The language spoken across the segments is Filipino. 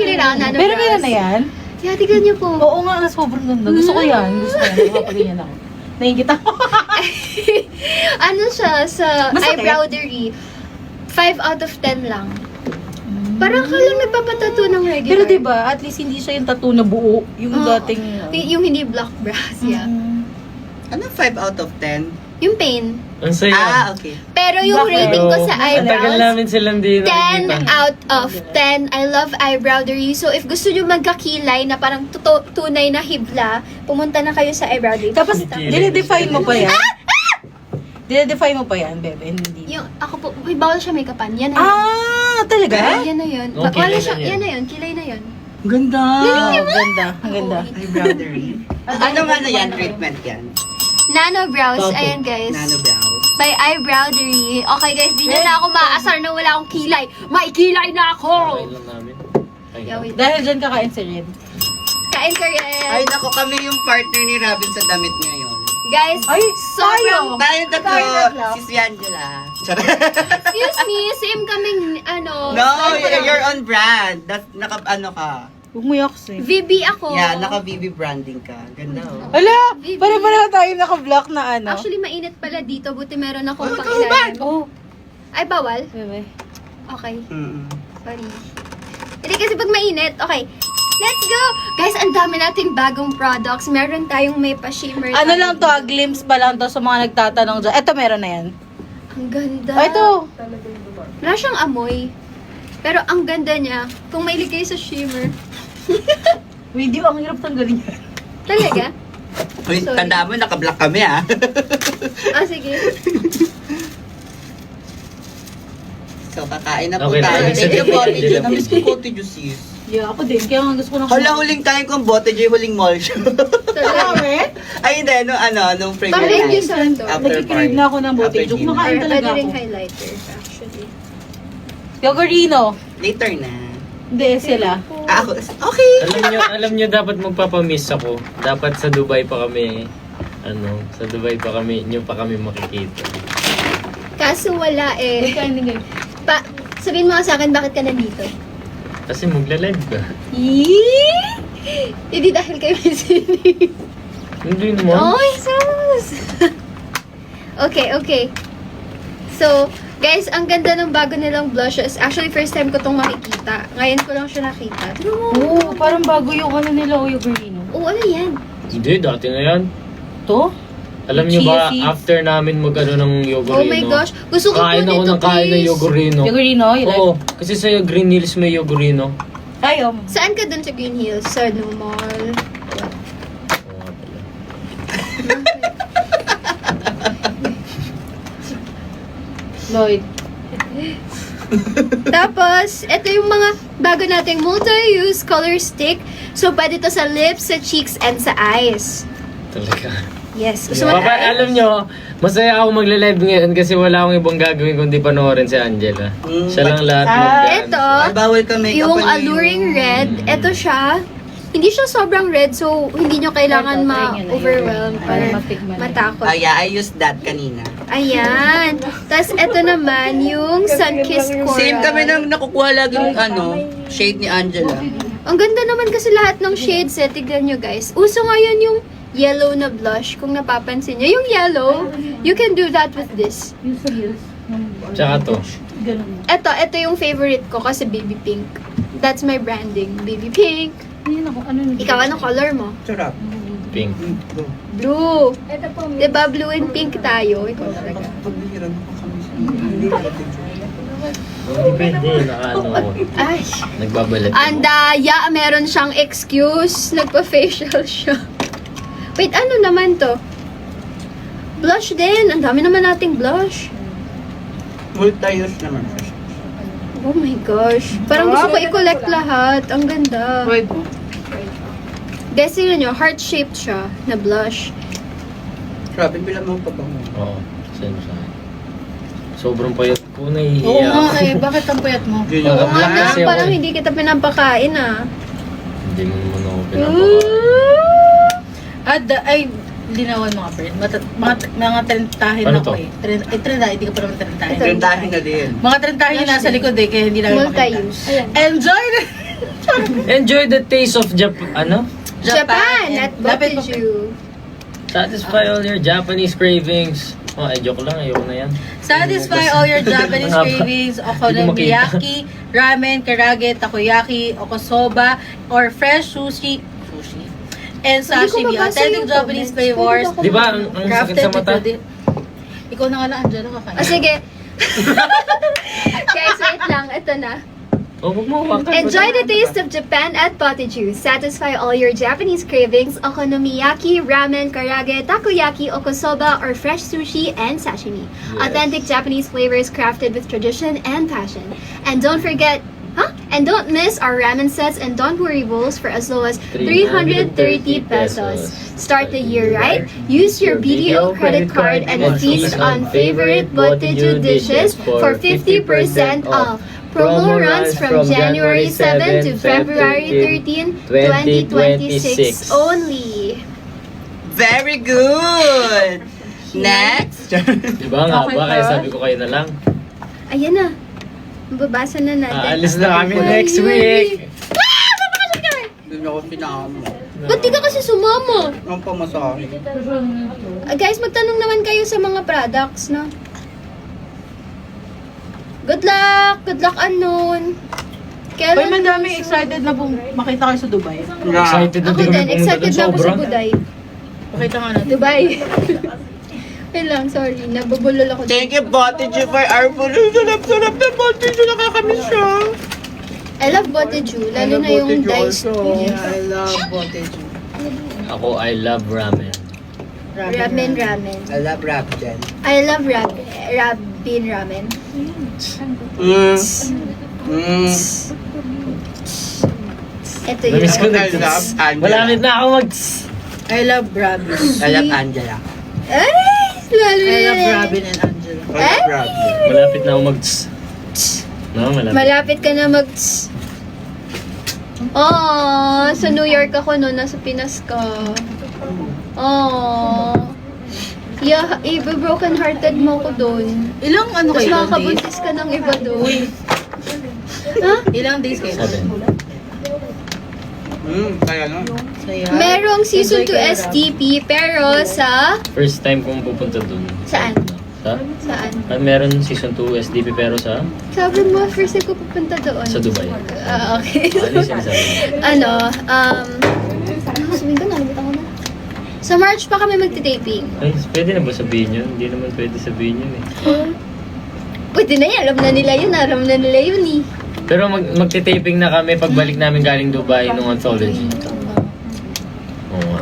kailangan nano Pero brows. meron na yan? Yeah, tignan niyo po. Oo nga, sobrang ganda. Gusto ko yan. Gusto ko yan. Makapaganyan ako. Naingit ako. Ano siya sa Masakit? eyebrowery? 5 out of 10 lang. Parang ka lang nagpapatattoo ng regular. Pero diba, at least hindi siya yung tattoo na buo. Yung Oo. dating... Yung hindi black brows, yeah. Ano 5 out of 10? Yung pain. Ang saya. Okay. Pero yung Bakit? rating ko sa Ang tagal eyebrows, namin silang di 10 nakikita. out of 10. I love eyebrowery. So, if gusto nyo magkakilay na parang tunay na hibla, pumunta na kayo sa eyebrowery. Tapos, Hindi. dinedefine mo pa yan? Dinedefine mo pa yan, bebe? Hindi. Yung, ako po, uy, bawal siya may kapan. Yan na yun. Ah, talaga? Yan na yun. Oh, kilay Wala siya, na yan. yan na yun. Kilay na yun. Ang ganda. Ah, ganda. Ang ganda. Eyebrowery. Ano nga na yan? Treatment yan? Nano brows. Tato. Ayan, guys. Nano brows. By eyebrowery. Okay, guys. Di nyo na ako maasar na wala akong kilay. May kilay na Okay ako! lang namin. Ay, Yeah, wait. Dahil dyan kakain si Red. Kain ka rin. Ay, nako, kami yung partner ni Robin sa damit ngayon. Guys, Ay, sobrang... Tayo tatlo. Tayo tatlo. Si Angela. Excuse me, same kaming, ano... No, ano, you're on brand. Ano ka? Huwag mo yaks eh. VB ako. Yeah, naka-VB branding ka. Ganda oh. Hala! Bibi. Pare-pareho tayo naka-block na ano. Actually, mainit pala dito. Buti meron akong Oh, pang-ilalim. Oh, Ay, bawal? bebe. Okay, Mm-mm. sorry. Hindi kasi pag mainit. Okay, let's go! Guys, ang dami nating bagong products. Meron tayong may pa-shimmer. Ano lang to, glimpse pa lang to sa mga nagtatanong dyan. Eto, meron na yan. Ang ganda. Oh, ito. Wala siyang amoy. Pero ang ganda niya. Kung may ligay sa shimmer. Video, ang hirap tanggalin yan. Talaga? Uy, Sorry. tanda mo, naka-block kami ah. Ah, sige. So, kakain na po Okay na, tayo. ibig Thank you, sabihin, Bote hindi Joy. lang Namiss ko bibili. Bote Joy, sis. Yeah, ako din. Kaya nga gusto ko na Hala, huling time kong Bote Joy, huling mall show. Talaga. Ay, hindi. Nung fragrance. Pa-review sa ito. After Nagkikrave na ako ng bote. After Joke, dinner. makain Or talaga pwede rin ako. highlighters, actually. Yogurino. Later na. Hindi, sila. Ah, ako. Okay. alam nyo dapat magpapamiss ako. Dapat sa Dubai pa kami, sa Dubai pa kami, nyo pa kami makikita. Kaso wala eh. Kain din kayo. Sabihin mo nga sa akin, bakit ka nandito? Kasi magla-live ka. Hindi dahil kayo may sini. Hindi naman. Oh, Jesus! Okay. So, guys, ang ganda ng bago nilang blushes. Actually, first time ko itong makikita. Ngayon ko lang siya nakita. Tignan mo. Oo, parang bago yung ano nila, o Yogurino. Oo, ano yan? Hindi, dati na yan. To? Alam nyo ba, Cheesy. after namin mag-ano ng Yogurino, Oh my gosh. Gusto ko kain po ako nito, ng kain ng please. Yogurino. Yogurino, you like? Oo, kasi sa Green Hills may Yogurino. Ay, Saan ka dun sa Green Hills? Sa no mall? Oo nga pala. Lloyd. Tapos, ito yung mga bago nating multi-use color stick. So, pwede to sa lips, sa cheeks, and sa eyes. Talaga. Yes. Gusto mo Papa, alam nyo, masaya ako magla-live ngayon kasi wala akong ibang gagawin kundi panoorin si Angela. Siya lang lahat Ito, Ay, bawal ka make yung alluring red, ito siya. Hindi siya sobrang red, so hindi nyo kailangan ma-overwhelm Para or matikman. matakot. Oh yeah, I used that kanina. Ayan. Tapos ito naman, yung Sunkissed Coral. Same kami nang nakukuha lagi yung shade ni Angela. Ang ganda naman kasi lahat ng shades eh. Tignan nyo guys. Uso ngayon yung yellow na blush. Kung napapansin nyo. Yung yellow, you can do that with this. Yung sa heels. Tsaka to. Ganun. Ito yung favorite ko kasi baby pink. That's my branding. Baby pink. Ayun ako, ano nito? Ikaw, anong color mo? Sarap. Pink. Blue. Diba blue and pink tayo? Ikaw talaga. Pagbihiran ko kami sa hindi Depende, nakaano ako. Ay. Nagbabalat. Andaya, meron siyang excuse. Nagpa-facial siya. Wait, ano naman to? Blush din. Ang dami naman nating blush. Multi-use naman siya. Oh my gosh. Parang gusto ko i-collect lahat. Ang ganda. Try mo. Guys, yun nyo, heart-shaped siya na blush. Grabe, bilang mo pa ba mo? Oo, same sa akin. Sobrang payat ko, nahihiya Oo nga ako. eh, bakit ang payat mo? Yun Oo yung nga na, kasi ako parang eh. hindi kita pinapakain ah. Hindi mo naman ako pinapakain. Ay, linawan mga friend. Mga trentahin Ano ako to? eh. Trentahin, hindi ka pa naman trentahin. Ito. Trentahin na din. Mga trentahin yung nasa likod eh, kaya hindi namin makita. Multi-use. Enjoy! Enjoy the taste of Japan at Lapit mo. Botiju. Satisfy all your Japanese cravings. Oh, ay joke lang. Ayoko na yan. Satisfy all your Japanese cravings, okonomiyaki, ramen, karage, takoyaki, okusoba, or fresh sushi, and Hindi ko sashimi. mabasa Authentic yung Japanese comments. flavors. Pwede ba Di ba, ang sakit sa mata? Ikaw na nga lang, Angela, kakain. Sige. Guys, wait lang. Ito na. Oh, huwag mo hawakan. Enjoy the taste of Japan at Botiju. Satisfy all your Japanese cravings, okonomiyaki, ramen, karage, takoyaki, okusoba, or fresh sushi and sashimi. Yes. Authentic Japanese flavors crafted with tradition and passion. And don't forget, and don't miss our ramen sets and donburi bowls for as low as 330 pesos. Start the year right. Use your BDO credit card and feast on favorite Botiju dishes for 50% off. Promo runs from January 7 to February 13, 2026 only. Very good! Next! Di ba nga Okay ba? ba? Kaya sabi ko kayo na lang. Ayan na. Mababasa na natin. Aalis na kami Ay, next week. Doon ako pinakamo. Ba't di ka kasi sumama? Ang pamasahe. Guys, magtanong naman kayo sa mga products, no? Good luck! Good luck, unknown! Hoy, Kailan? madami excited na pong makita kayo sa Dubai. Excited na Ako din din, kami excited na ako sa sobra. Buday. Pakita nga natin. Dubai. Wait lang, sorry. Nabubulol ako. Thank you, Botiju, for our food. Sarap-sarap na Botiju. Nakakamiss siya. I love Botiju, lalo na yung diced beef. Yeah, I love Botiju. Ako, I love ramen. Ramen. I love Rapjan. I love Rabin ramen. Ito yun. Namiss ko na. I love Angela. Malapit na ako I love Robin. I love Angela. Ay! Lalo I love na. Robin and Angela. I love Rapjan. Malapit na ako No, malapit. Malapit ka na mag... Oh, sa New York ako no, nasa Pinas ka. Oh. Yeah, broken hearted mo ko doon. Ilang ano Tapos kayo days? makakabuntis ka ng iba doon. Ha? Ilang days kayo? 7. Kaya no? Saya. Merong season 2 Enjoy kayo, STP pero sa... First time kong pupunta dun. Saan? Sa? Saan? Meron season 2 SDP pero sa? Sabi mo, first time ko pupunta doon. Sa Dubai. Okay. Ano yung sinasabi mo? Ano, sabihin ko, nakalimutan ko na. Sa March pa kami magti-taping. Ay, pwede na ba sabihin yun? Hindi naman pwede sabihin yun eh. Pwede na yan, alam na nila yun eh. Pero magti-taping na kami pagbalik namin galing Dubai nung anthology. Oo nga.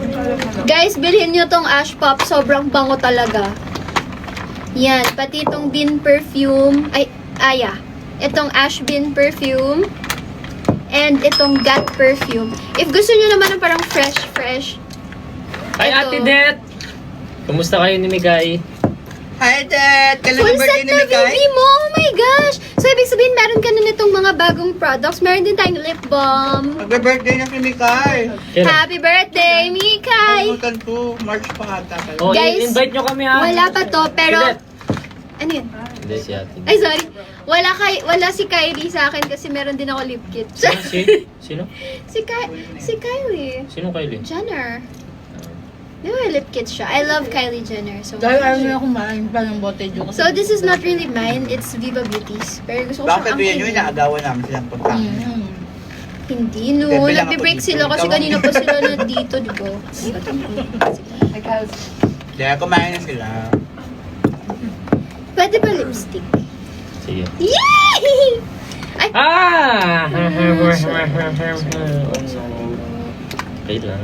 Guys, bilhin nyo tong Ash Pop. Sobrang bango talaga. Yan. Pati itong Bean Perfume. Itong Ash Bean Perfume. And itong Gat Perfume. If gusto nyo naman ng parang fresh. Ay, Ito. Ate Det! Kumusta kayo ni Mikay? Hi, Dad! Kailan Full ang birthday set ni na Mikay? baby mo! Oh my gosh! So, ibig sabihin, meron ka na nitong mga bagong products. Meron din tayong lip balm. Mag-birthday na si Mikay. Kailan? Happy birthday, Mikay! Kalimutan ko. March pa ata. Oh, Guys, invite nyo kami ha! Wala pa to, pero... Si Det. Ano yun? Hindi, si Ate. Ay, sorry. Wala si Kylie sa akin kasi meron din ako lip kit. Sino? si Kylie. Sino Kylie? Jenner. Di ba lip kit siya? I love Kylie Jenner so Dahil much. ayaw na kumain pa ng Botiju. So, this is not really mine. It's Viva Beauty's. Pero gusto ko Bakit siyang sabihin nyo, angkin. inaagawan namin silang punta. Hindi, no. Bebe lang ako Nagbe-break dito. sila kasi Ikaw. kanina pa sila na dito, di ba? Kaya kumain na sila. Pwede ba lipstick? Sige. Yay! Ay! Ah! Okay lang.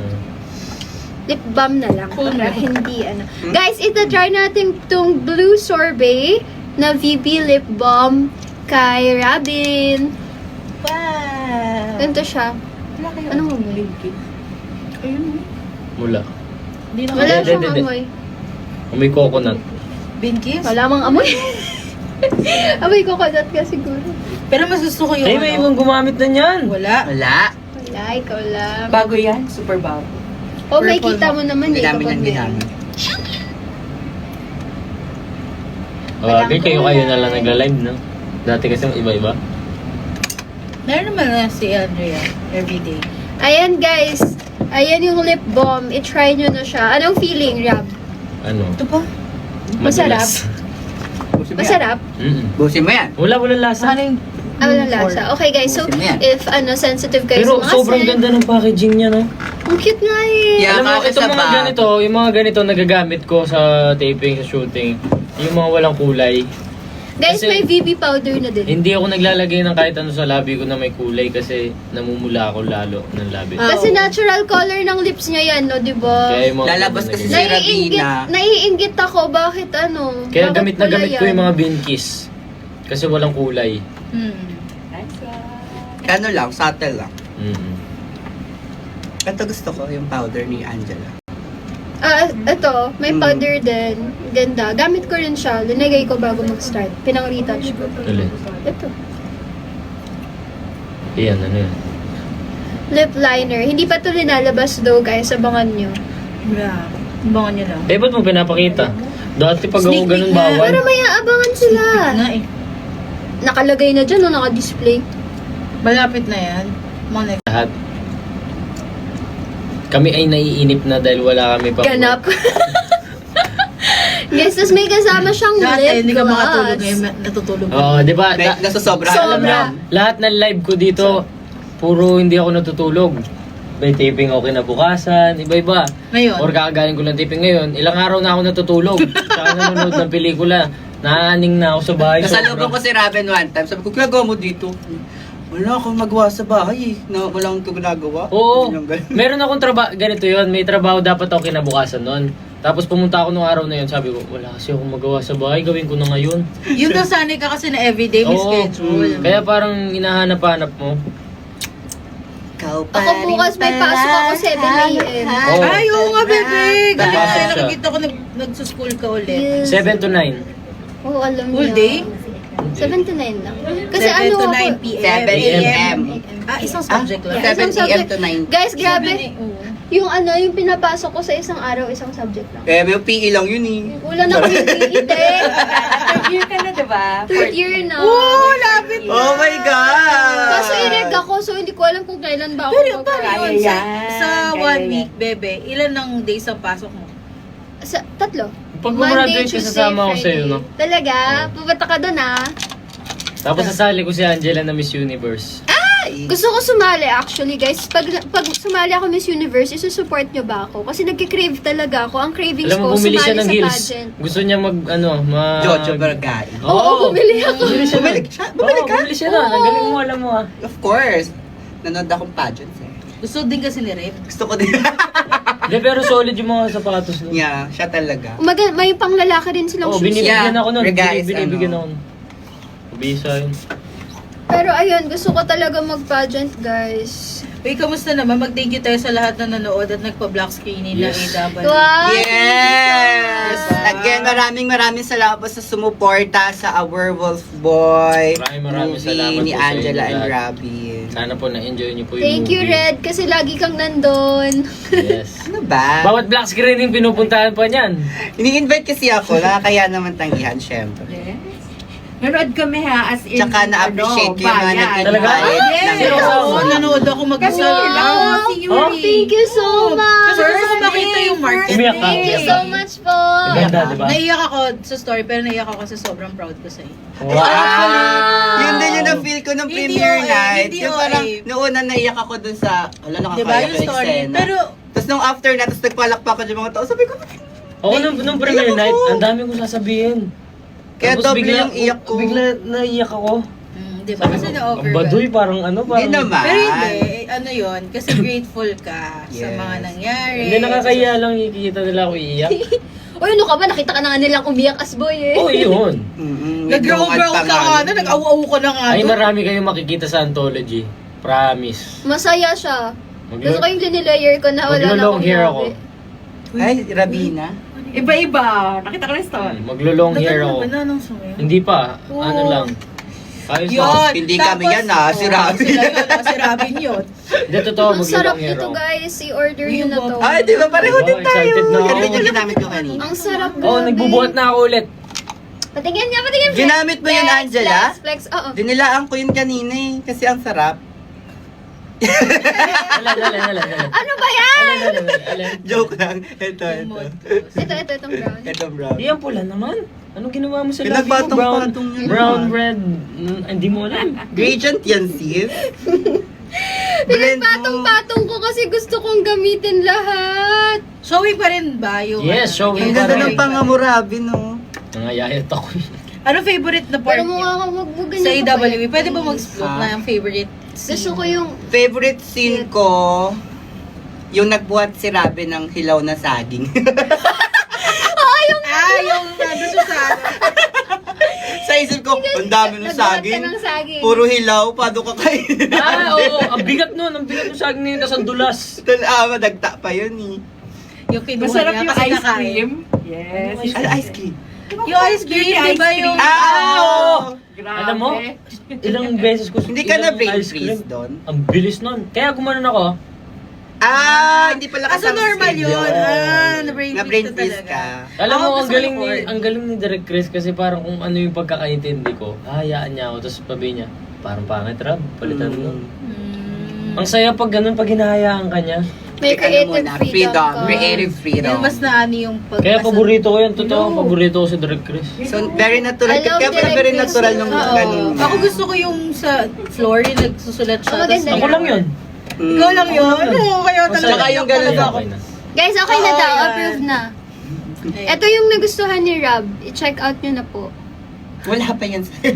Lip balm na lang. Para hindi ano. Guys, ita-try natin tong Blue Sorbet na VB Lip Balm kay Robin. Wow! Ganito siya. Anong amoy? Ayun. Mula. Hindi na Wala Hindi, siyang hindi. amoy. May coconut. Binkis? Wala mang amoy. Amoy coconut ka siguro. Pero mas gusto ko yung Ay, may ibang gumamit na niyan. Wala. Wala. Wala, ikaw lang. Bago yan. Super bago. Oh, may Purple kita mo naman Hindi eh. namin kapag yung may- ginamit. Okay, kayo na lang nagla-live, no? Dati kasi iba-iba. Meron naman na si Andrea, everyday. Ayan guys, ayan yung lip balm. I-try nyo na siya. Anong feeling, Rab? Ano? Ito pa? Masarap. Madulas. Busin mo yan. Masarap? Busin mo yan. Wala lasa. Ano yung... Ano lasa? Okay guys, so Yan. if sensitive kayo Pero sa mga sobrang scent, ganda ng packaging niya, no? ang cute nga eh. Yeah. Alam mo, kasi itong sa mga bag. ganito, yung mga ganito nagagamit ko sa taping, sa shooting, yung mga walang kulay. Guys, kasi- may VB powder na din. Hindi ako naglalagay ng kahit ano sa labi ko na may kulay kasi namumula ako lalo ng labi. Ah. Kasi natural color ng lips niya yan, no, di ba? Kaya yung mga Lalabas kasi ganyan. si Rabina. Naiinggit ako, bakit ano? Kaya Bakit gamit na pula gamit ko yan? yung mga Binkies. Kasi walang kulay. Ano lang, subtle lang. Mm. Ito gusto ko, yung powder ni Angela. Ito, may powder din. Ganda. Gamit ko rin siya. Linagay ko bago mag-start. Pinang-retouch ko. Alin? Ito. Iyan, ano yan? Lip liner. Hindi pa ito linalabas though, guys. Abangan nyo. Yeah. Abangan nyo lang. Eh, ba't mo pinapakita? Dati pag ako Sneak peek ganun nga. bawal. Para may aabangan sila. Nga eh. Nakalagay na dyan, no? Naka-display. Malapit na yan. Mga next. Lahat. Kami ay naiinip na dahil wala kami pa. Ganap. Guys, tas may kasama siyang Dati, lip hindi ka gloss. makatulog ngayon. Natutulog ka. Oo, di ba? Nasosobra. Sobra. Alam niyo, lahat ng live ko dito, puro hindi ako natutulog. May taping ako kinabukasan, iba-iba. Ngayon. Or kakagaling ko lang taping ngayon, ilang araw na ako natutulog. Tsaka nanonood ng pelikula. Naaning na ako sa bahay. Nasalubong ko si Raven one time. Sabi ko, ginagawa mo dito? Wala akong magawa sa bahay eh. Na walang ginagawa. Oo. Yung ganun. Meron akong trabaho, ganito yon. May trabaho dapat ako kinabukasan nun. Tapos pumunta ako nung araw na yun, sabi ko, wala kasi akong magawa sa bahay, gawin ko na ngayon. Yung nasanay ka kasi na everyday may Oo. schedule. Kaya parang hinahanap-hanap mo. Ikaw pa Ako rin bukas may pala. pasok ako 7 a.m. Oo. Ay, oo nga, bebe. Kasi Papasok siya. nakikita ko nagsuschool ka ulit. Yes. 7 to 9. Oo, alam Full niya. day? 7 to 9 lang. Kasi 7 ano to ako, 9 p.m. 7 a.m. Isang subject lang. 7 a.m. to 9. guys, grabe. Oo. Yung yung pinapasok ko sa isang araw, isang subject lang. May PE lang yun eh. Wala na akong PE, Third year ka na, diba? Third year na. Oo, lapit na. Oh my God! Kaso i-reg ako, so hindi ko alam kung kailan ba ako Pero paano Kaya yun? yan. Sa Kaya 1 yan. week, bebe, ilan ang days ang pasok mo? Sa, 3. Pag gumraduate ka, sasama ako sa'yo, no? Talaga? Pupunta ka doon ah. Tapos sasali ko si Angela na Miss Universe. Gusto ko sumali actually guys. Pag sumali ako Miss Universe, isusupport nyo ba ako? Kasi nagki-crave talaga ako. Ang cravings Alam mo, ko, bumili sumali siya ng sa heels. pageant. Gusto niya mag. Jojo Barangay. Oo, bumili ako. Bumili siya. Bumili siya? Bumili ka? Bumili siya na. Ang galing mo, alam mo ah. Of course. Nanood akong pageants eh. Gusto din kasi ni Rep. Gusto ko din. Hindi, pero solid yung mga sapatos nun. yeah, siya talaga. May panglalaki din silang Oo, shoes. binibigyan Yeah, ako nun. guys, Binibigyan ano. ako nun. Kubisa yun. Pero ayun, gusto ko talaga mag-pageant guys. Uy, kamusta naman? Mag-thank you tayo sa lahat na nanood at nagpa-black screening Yes. ng AW. Wow! Yes! Again, maraming salamat po sa sumuporta sa A Werewolf Boy Maraming salamat movie ni po sa Angela inyo and lahat. Robin. Sana po na-enjoy niyo po yung Thank you, movie. Red, kasi lagi kang nandun. Yes. Ano ba? Bawat black screening pinupuntahan pa niyan. Ini-invite kasi ako, nakakaya naman tanggihan, syempre. Nanood kami ha, as in, Tsaka na-appreciate ko yung mga bayan. nag-invite. Talaga? Yes! Sino Oo, kasama? nanood ako Kasi mag-isa. lang, si Yuri. Oh, Thank you so much! Kasi gusto ko makita yung market. Umiyak ka? Thank you so much po! Ganda, di ba? Naiyak ako sa story, pero naiyak ako kasi sobrang proud ko sa'yo. Wow! Yun din yung na-feel ko nung Hindi premiere OA, night. hindi Yung OA. parang noona naiyak ako dun sa, Diba ala nakakaya yung ko story? eksena. Pero, Tapos nung after na, tapos nagpalakpak ko yung mga tao, sabi ko, Oo, nung premiere Iyak night, ako. ang dami kong sasabihin. kaya Tapos double yung iyak ko. Bigla naiyak ako. diba? Sabi Kasi ko, na-over. ang baduy, parang ano, Hindi parang... naman. Pero hindi, ano yun, kasi grateful ka sa Yes. mga nangyari. Hindi nakakaya lang ikikita nila ako iiyak. Uy, ano ka ba? Nakita ka na nga nilang umiyak as boy eh. Oo, yun. Nag-ground ka nga na, nag-aw-aw ka na nga. Ay, doon. marami kayong makikita sa anthology. Promise. Masaya siya. Maglo- Gusto ko yung linilayer ko na wala na Maglo-long akong hair grabe. ako. Ay, Rabina. Iba-iba. Nakita ko na yung story. Maglo-long hair Tagal ako. na ba na nung sumayo? Hindi pa. Oo. Ano lang. Ayos Yun! lang. Hindi kami yan, ah. Si Robin. Sila yun, ah. Si Robin yun. Hindi, totoo. Ang sarap Maglo-long hair nito ako. guys. I-order nyo na to. Ay, di ba? Pareho Diba? din tayo. Excited na ako. Ganun yung ginamit ko kanina. Ang sarap Oo, nagbubuhat na ako ulit. Patingin nga, patingin. Flex. Ginamit mo yun, Flex, Angela? Flex, oo. Dinilaan ko yun kanina eh. Kasi ang sarap. Alin. Ano ba yan? Alin. Joke lang. Ito. Itong brown. Itong brown. Di yan pula naman. Anong ginawa mo sa labi mo? Pinagpatong-patong yun. Brown, red. Hindi mo alam. Gradient yan, sis. Blend mo. Pinagpatong-patong ko kasi gusto kong gamitin lahat. Showing pa rin ba yung... Yes, showing Ang pa ganda rin. ng pangamurabi, no? Nangayayat ako. Ano favorite na part Pero mukha niyo? kang magbugan Sa AWE, pwede ba mag-split Ah. na yung favorite scene? Gusto ko yung... Favorite scene ko, yung nagbuhat si Robin ng hilaw na saging. yung ano sa Sa isip ko, ang dami ng Nagbuhat ka saging. ng saging. Puro hilaw, paano ka kainin? Oo. Ang bigat nun. Ang bigat ng saging nito sa dulas. Madagta pa yun eh. Yung kinuha Masarap niya yung kasi ice nakain. cream. Yes. Ano, ice cream? Yung ice cream, Yung di ba ice yung... cream. Ah! Grabe. Alam mo, ilang beses ko Hindi ka na ilang brain ice cream. freeze doon? Ang bilis nun. Kaya gumanon ako. Hindi pala Ah, so kasama normal skin yun. Na-brain Na-brain freeze freeze na ka. talaga. Alam mo, Ako, ang gusto galing ko ni corn. ang galing ni Direk Chris kasi parang kung ano yung pagkakaintindi ko, hahayaan niya ako tapos sabi niya, parang pangit Rob, palitan mo. Mm. Ang saya pag ganun pag hinahayaan ka niya. May creative freedom ka. Creative freedom. Yung mas naani yung pag... Kaya paborito ko yan, totoo, paborito ko si Direk Chris. So, very natural. I love Kaya pala direct very freeze. natural nung Oo. ganun. Ako gusto ko yung sa floor, yung nagsusulat siya. Ako maganda tas- Ako lang yun. Ikaw lang yun? Oo, kaya Ang talaga. Saka yung ganun talaga ako. Okay na. Guys, okay na Oo, daw. yan. Approved na. Eh, Ito yung nagustuhan ni Rob. I-check out nyo na po. Wala pa yan sa Ay,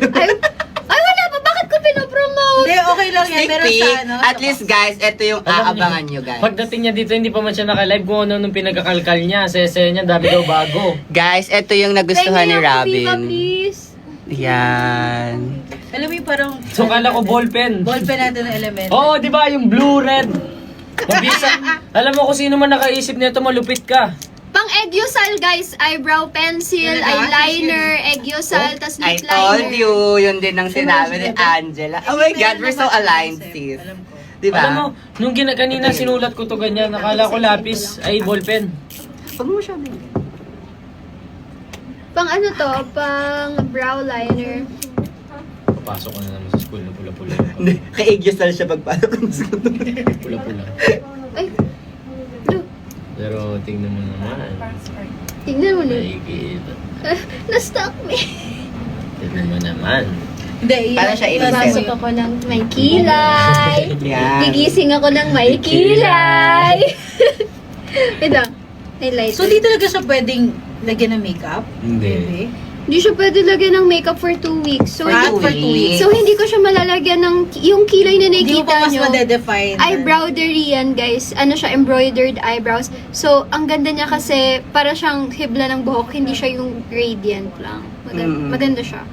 wala pa. Bakit ko pinopromote? Hindi, okay lang yan. Sneak Meron peek. sa ano. At sa- least guys, ito yung Alam niyo, aabangan nyo guys. Pagdating niya dito, hindi pa man siya naka-live kung ano nung pinagkakalkal niya. Sese niya, dami daw bago. Guys, ito yung nagustuhan ni Tingnan ako, Viva, Robin. please. Yan. Alam mo yung parang... So kala ko ballpen. Ballpen natin ng element. Oo, di ba? Yung blue-red. Mabisa. Alam mo kung sino man nakaisip nito, malupit ka. Pang Egyosal, guys. Eyebrow pencil, Talaga? eyeliner, Egyosal, tas I lip told liner. you, yun din ang sinabi ni Angela. Oh my God, we're so aligned, sis. Alam ko. Diba? Alam mo, nung kanina sinulat ko to ganyan, nakala ko lapis ay ballpen. Huwag mo siya bilhin. Pang ano to? Pang brow liner. Papasok ko na naman sa school na pula-pula. Hindi, kay-Egyosal siya pagpasok ng school. Pula-pula. Ay, do. Pero tingnan mo naman. Tingnan mo na. Nakikita. Na-stuck me. Tingnan mo naman. Hindi, Parang siya innocent. Pasok ako ng may kilay. Yan. Gigising ako ng may kilay. Ito, highlighter. So, di talaga siya pwedeng lagyan ng makeup? Hindi. Hindi siya pwede lagyan ng makeup for 2 weeks. So, Ah, hindi, for 2 weeks. so hindi ko siya malalagyan ng yung kilay na Hindi mo nakikita pa mas nyo. madedefine. Eyebrowery yan, guys. Ano siya, embroidered eyebrows. So, ang ganda niya kasi para siyang hibla ng buhok, hindi siya yung gradient lang. Maganda siya.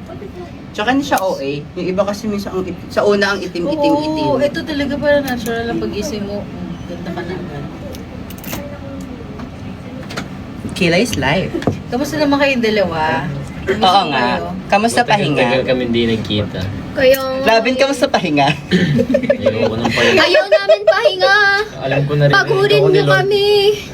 Tsaka hindi siya OA. Yung iba kasi minsan ang sa una ang itim-itim-itim. Oo, ito talaga parang natural lang pag-isip mo. Ganda ka na agad. Kilay is life. Kamusta naman kayong dalawa? Oo nga. Kamusta pahinga? Tagal kami hindi nagkita. Kaya, Robin, kamusta pahinga? Ayoko nang pahinga. ayaw namin pahinga. Alam ko na rin. Pagurin ayoko ni niyo Lord. kami.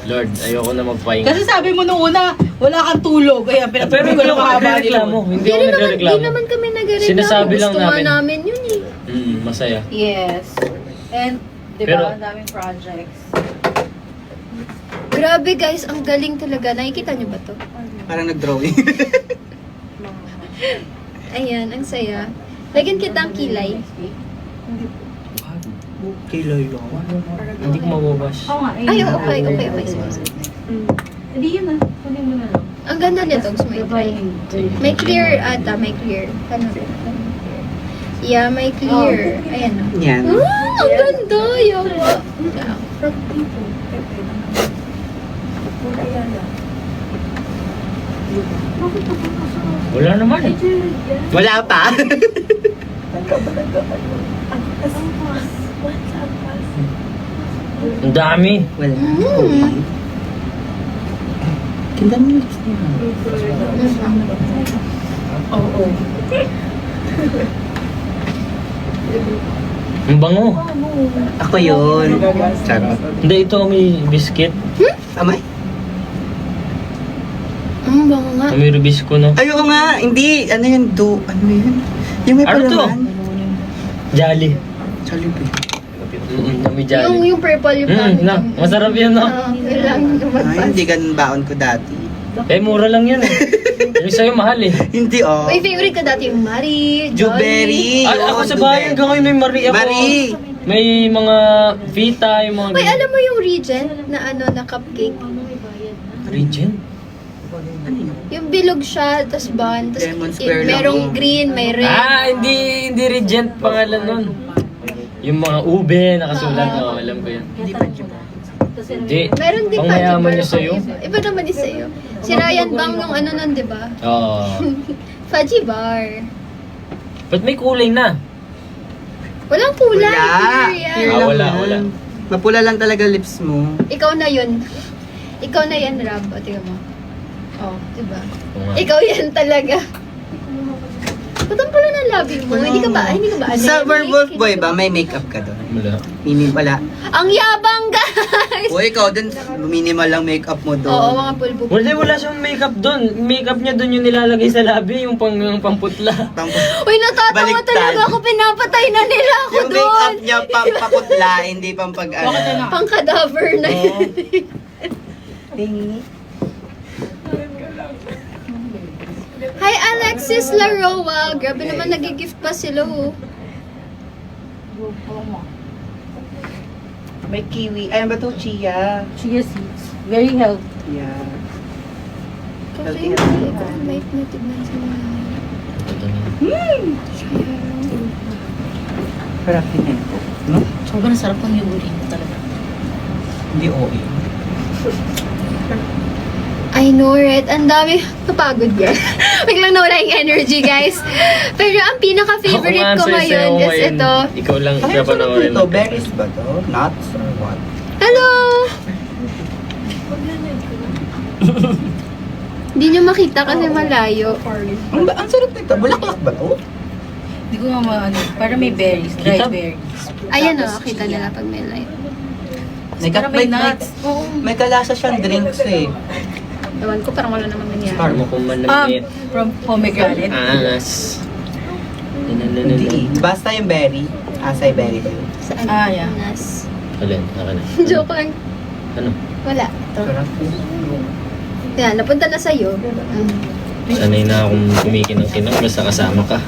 Lord, ayoko na magpahinga. Kasi sabi mo nung una, wala kang tulog. Kaya Pero pinatulog hindi ko ako lang mahaba nagreklamo. nila. Hindi ako nagreklamo. Hindi naman kami nagreklamo. Sinasabi lang Gusto nga namin. namin yun eh. Masaya. Yes. And, di Pero- ba, ang daming projects. Grabe guys, ang galing talaga. Nakikita niyo ba to? Parang nag-drawing. Ayan, ang saya. Lagyan kita ang kilay. Kilay lang. Hindi ko mababash. Ay, okay. Hindi yun na. Kunin mo na lang. Ang ganda nito. Gusto mo i-try. May clear ata, may clear. Ano rin? Yeah, may clear. Ayan o. Yan. Ah, ang ganda! Yawa. Wala naman. Wala pa. Ang dami. Wala. Ganda mo yung lips niya. Ang bango. Ako yun. Charot. Hindi, ito may biscuit. Amay? Bango nga. May rubisco, no? Ayoko nga, hindi. Ano yun, ano yun? Yung may Ano to? palaman. Jolly. Jollibee. May jolly. Yung purple, yung pangit. Na, masarap yun, no? Yun lang yung Ay, magpas. hindi ganun baon ko dati. Eh, mura lang yun eh. Yung sa'yo, mahal eh. Hindi, oh. May favorite ka dati yung Marie, Juberry. Ay, ako sa bahay hanggang ngayon may Marie ako. Marie. May mga Vita, yung mga... Uy, alam mo yung Regent na na cupcake? Regent? Yung bilog siya, tas bun, tas Lemon square lang, merong oh. green, may red. Ah, hindi Regent pangalan nun. Yung mga ube, nakasulat. Oo, alam ko yun. Hindi. Meron din Pangmayaman Fudgy niya sa'yo. Bar. Iba naman din sa'yo. Si Ryan Bang nung ano nun, di ba? Oo. Fudgy Bar. Ba't may kulay na? Walang kulay. Wala. Clear yan. Clear Ah, lang wala, yan. wala. Mapula lang talaga lips mo. Ikaw na yun. Ikaw na yan, Rab. O, tingnan mo. Oh, di ba? Oo nga. Ikaw yan talaga. Ba't ang pala ng labi mo? Hindi ka ba Sa anemic? Werewolf Boy ba, may makeup ka doon? Wala. Wala. Ang yabang, guys! O ikaw din, minimal lang makeup mo doon. Oo, mga pulbo. Wala siyang makeup doon. Makeup niya doon yung nilalagay sa labi, yung pamputla. Uy, natatawa Baliktad. talaga ako. Pinapatay na nila ako Yung doon. makeup niya pampakutla, hindi pampag Pang cadaver na yun. Hi, Alexis Laroa. Grabe naman nag-gift pa sila, oh. May kiwi. Ay, ano ba to? Chia. Chia seeds. Very healthy. Yeah. Kasi yung light na tignan sa mga. Sarap din ito. No? Sobrang sarap ng yuri talaga. Hindi oil. I know, right? Ang dami. Napagod, girl. Biglang nawala yung energy, guys. Pero ang pinaka-favorite ko ngayon is ito. Ikaw lang Ano kaya yung panoorin. ito? Berries ba to? Nuts or what? Hello! Hindi nyo makita kasi malayo. Ang sarap nito. Bulaklak ba to? Hindi ko nga maano. Para may berries. Dry Kita? berries. Ayan o, Tapos kita chia. nila pag may light. Para may nuts. May kalasa siyang drinks eh. Ewan ko, parang wala naman nangyari. Para mo kung manamit. From pomegranate. Anas. Hindi. Basta yung berry. Asay berry ba yun? Saan? Ah, yeah. Nas. Alin, akin na. Joke lang. Ano? Wala. Ito. Sarap. Yan, napunta na sa'yo. Sanay na akong kumikinang-kinang basta kasama ka.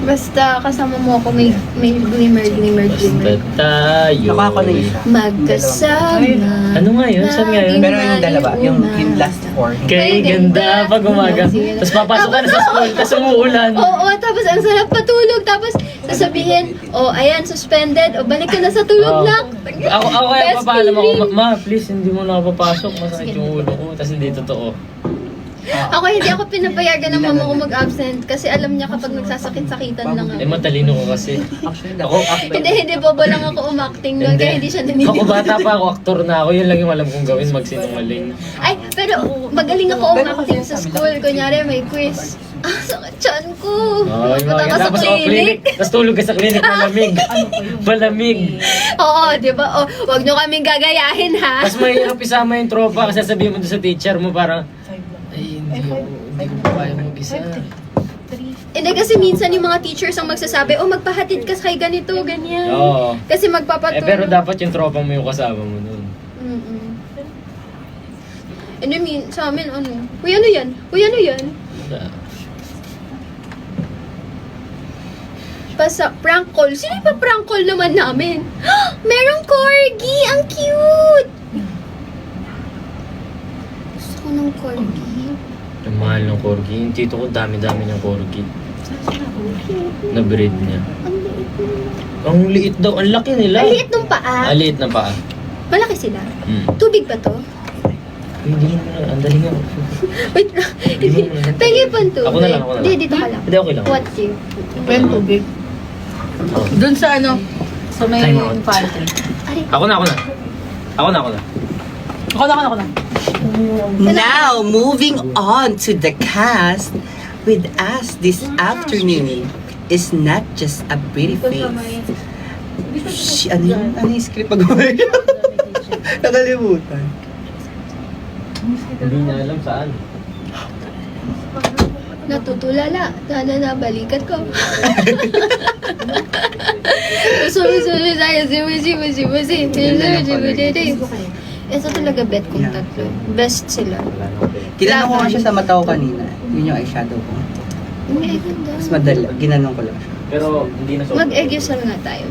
Basta kasama mo ako, may glimmer. Basta tayo. Nakaka na isa. Magkasama. Ano nga yun? Saan nga yun? Pero yung dalawa, yung last four. Kay ganda pag umaga. Tapos papasok ka na sa school, tapos umuulan. Oo, tapos ang sarap patulog. Tapos sasabihin, oh, ayan, suspended. O, balik ka na sa tulog Oo. lang. Ako kaya Best papaalam ako, feeling. ma, please, hindi mo na ako papasok. Masakit yung ulo ko, tapos hindi totoo. Ako hindi ako pinapayagan ng mama ko mag-absent kasi alam niya kapag nagsasakit-sakitan lang Eh, ako. matalino ko kasi. Actually, Hindi, bobo lang ako umakting doon kaya hindi siya Ako naniniwala. bata pa ako, aktor na ako. Yun lang yung alam kong gawin, magsinungaling. Ay, pero magaling ako umakting sa school. Kunyari, may quiz. Ah, sakit tiyan ko. Oh, yung Tapos mga sa tapos ako clinic. Tapos tulog ka sa clinic, malamig. Malamig. Oo, di ba? Oh, wag nyo kaming gagayahin, ha? Tapos mahirap isama yung tropa kasi sabihin mo doon sa teacher mo parang, ay, hindi ko kaya mag-isa. Hindi kasi minsan yung mga teachers ang magsasabi, oh, magpahatid ka kay ganito, ganyan. Oo. Kasi magpapatulong. Pero dapat yung tropa mo yung kasama mo noon. Mm-mm. And I mean, sa amin, ano? Uy, ano yan? Uy, ano yan? Basta, prank call. Sino ba prank call naman namin? Merong corgi! Ang cute! Gusto ko ng corgi. Ang mahal ng corgi. Yung tito ko, dami-dami niyang corgi. Na-breed niya. Ang liit daw. Ang laki nila. Ang liit ng paa. Ang liit ng paa. Malaki sila. Tubig ba to? Hindi mo na. Ang dali nga. Wait lang. Pengi pa ang tubig. Ako na lang, ako na lang. Hindi, dito ka lang. Hindi, okay lang. What you? Pen tubig. Oh. Doon sa ano, sa may Time out. pantry. Ari. Ako na. Ako na. Now, moving on to the cast. With us this afternoon is not just a pretty face. Ano yung script pag Nakalimutan. Hindi niya alam saan. Natutulala. Sana nabalikat ko. Susunod tayo. Simusi. Ito talaga bet kong tatlo. Best sila. Ginanong ko nga siya sa mata ko kanina. Yun yung eyeshadow ko. Ang ganda. Mas madali. Ginanong ko lang siya. Pero hindi na sobrang. Mag-egg-yusal nga tayo.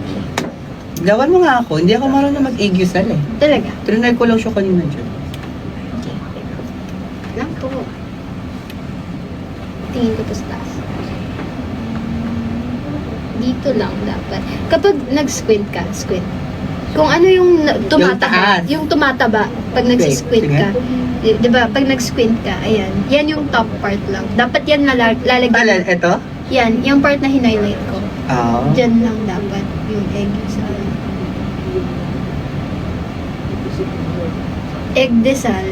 Gawan mo nga ako. Hindi ako marunong mag-egg-yusal eh. Talaga. Trinay ko lang siya kanina dyan. Lang po. Tingin ko to sa taas. Dito lang dapat. Kapag nag-squint ka, squint. Kung ano yung tumataba, taas. yung tumataba pag nag-squint sige. ka. Di ba? Pag nag-squint ka, ayan. Yan yung top part lang. Dapat yan lalagyan. Alin, ito? Yan, yung part na hinighlight ko. Oo. Diyan lang dapat yung egg sa egg desal.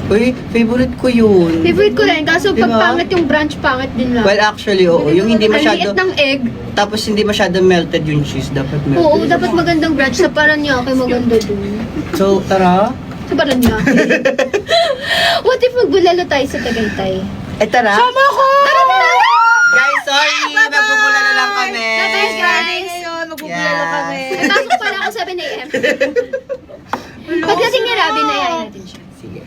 Uy, favorite ko yun. Favorite ko rin, kaso pag Diba? pangit yung branch, pangit din lang. Well, actually, oo. Yung hindi Ang masyado, liit ng egg. tapos hindi masyado melted yung cheese. Dapat melted. Oo, dapat magandang branch. Sa Paranaque, maganda dun. So, tara. Sa Paranaque. What if magbulalo tayo sa Tagaytay? Eh, tara. Sama ko! Tara na! Guys, sorry. Magbubula na lang kami. Bye-bye, guys. Ngayon, magbubulalo Yes. kami. May pasok pala ako 7 a.m. Pagdating ni Robin, ayayin natin siya. Sige.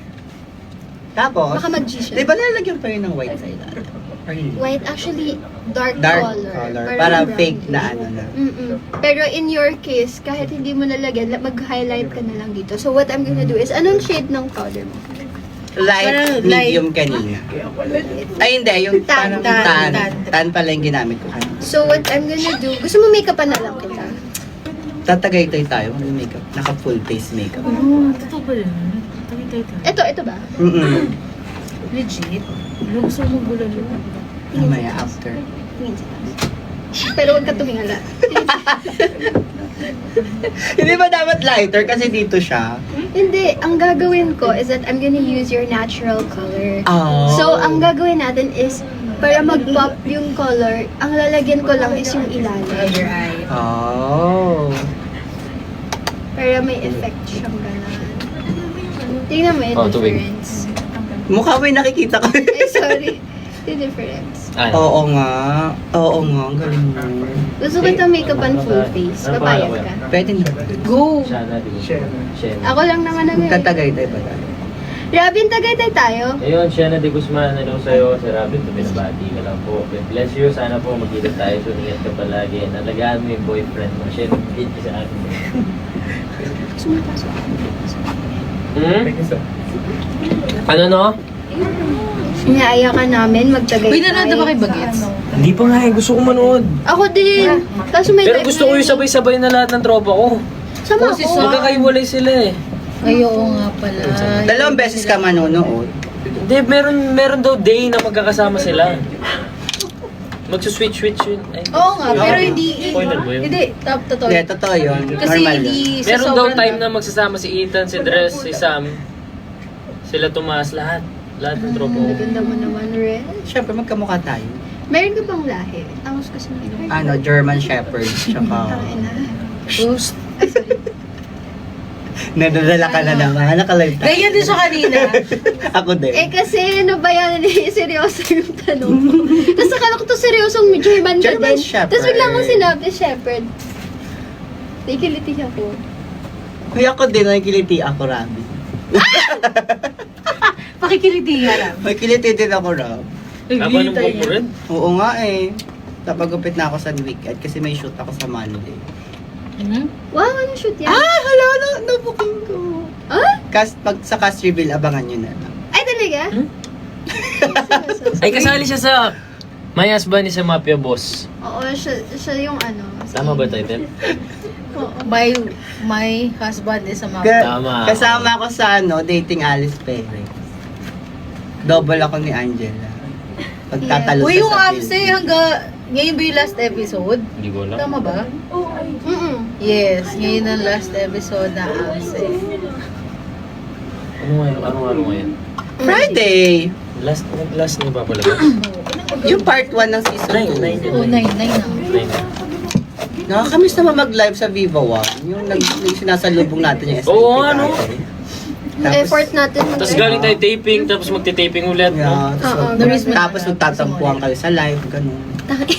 Tapos, Baka mag-G siya. di ba nilalagyan pa yun ng white sa ilalim? Or hindi? White, actually, dark, Dark color. color. Parang Para brown. fake na ano na. Mm-mm. Pero in your case, kahit hindi mo nalagyan, mag-highlight ka na lang dito. So what I'm gonna do is, anong shade ng powder mo? Light, Parang medium kanina. Ay, hindi. Yung Tan, parang tan. Tan pala yung ginamit ko kanina. So what I'm gonna do, gusto mo makeup na lang kita? Tatagaytay tayo ng makeup. Naka full face makeup. Totoo ba yun? Ito ba? Mm-mm. Legit? Gusto mo magbulalo? Mamaya after. Tingin sa taas. Pero huwag ka tumingala. Hindi ba dapat lighter? Kasi dito siya. Hindi, ang gagawin ko is that I'm gonna use your natural color. Oh. So, ang gagawin natin is, para mag-pop yung color, ang lalagyan ko lang is yung ilalim. Under eye. Oh. Para may effect siyang gano'n. Tingnan mo yung Oh, tubig. difference. Mukha mo yung nakikita ko. Ay, sorry. Yung difference. Oo nga. Oo nga. Ang galing mo. Gusto ko itong makeupan full face. Papayag ka. Pwede na. Go! Shana, di ba? Shana. Ako lang naman ang Magtatagaytay ba tayo? Robin, Tagaytay tayo. Ayun, Shana de Guzman, ano sa'yo, si Robin, binabati ka lang po. God bless you, sana po magkita tayo, so ingat ka palagi. Nalagaan mo yung boyfriend mo, share yung video sa akin. Sumapasok. Hmm? Ano no? Inaaya ka namin, magtagay Uy, nanood na ba kay Bagets? Hindi pa nga eh, gusto ko manood. Ako din. Kaso may Pero time gusto ko yung sabay-sabay na lahat ng tropa ko. Sama Oh, si ko. Sam. Magkakaiwalay sila eh. Ay, oo nga pala. Dalawang beses ka manonood. Hindi, meron daw day na magkakasama sila. Magsuswitch-switch yun. Ay, Oo nga, pero hindi... Spoiler mo yun? Hindi, totoo. Hindi, totoo yun. Kasi Normal hindi yun. sa Meron daw sobrang time na magsasama si Ethan, si Dres, si Sam. Sila tumaas lahat. Lahat ng tropa ko. Maganda mo naman, Red. Siyempre, magkamukha tayo. Meron ka bang lahi? Tangos kasi may Ano, German Shepherd. Tsaka, Ghost. Ay, sorry. nadadala ka na naman. Nakalive tayo. Ganyan din siya kanina. Ako din. Eh kasi ano ba yan? Seryoso yung tanong mo. Tapos akala ko to seryosong German ka German din. Shepherd. Tapos bigla mo sinabi, Shepherd. Nakikiliti ako. Kuya ko din, nakikiliti ako, Rabi. Pakikiliti nga lang. Nakikiliti din ako, Rab. Ako anong buhok mo rin? Oo nga eh. Napagupit na ako sa weekend kasi may shoot ako sa Monday. Hmm? Wow, ano shoot yan? Hala, nabuking ko. Ah? Sa cast reveal, abangan nyo na lang. Ay, talaga? Ay, kasali siya sa My Husband is a Mafia Boss. Oo, siya yung ano. Tama ba title? Oo. My husband is a map. Tama. Kasama ako sa dating Alice Perez. Double ako ni Angela. Pagtatalo Uy, sa yung sa Amse, building. ngayon ba yung last episode? Hindi ko alam. Tama ba? Mm-mm. Yes, ngayon ang last episode na Amse. Ano araw ngayon? Friday! Last na papalabas? Yung part 1 ng season 2. Oo, 9 na. Nakakamiss naman mag-live sa Viva One. Yung sinasalubong natin yung SLP Oo, ano? dati. Effort natin. Tapos galing tayo taping, tapos magti-taping ulit, no? Yeah, Oo. tapos magtatampuan kayo sa live, ganun.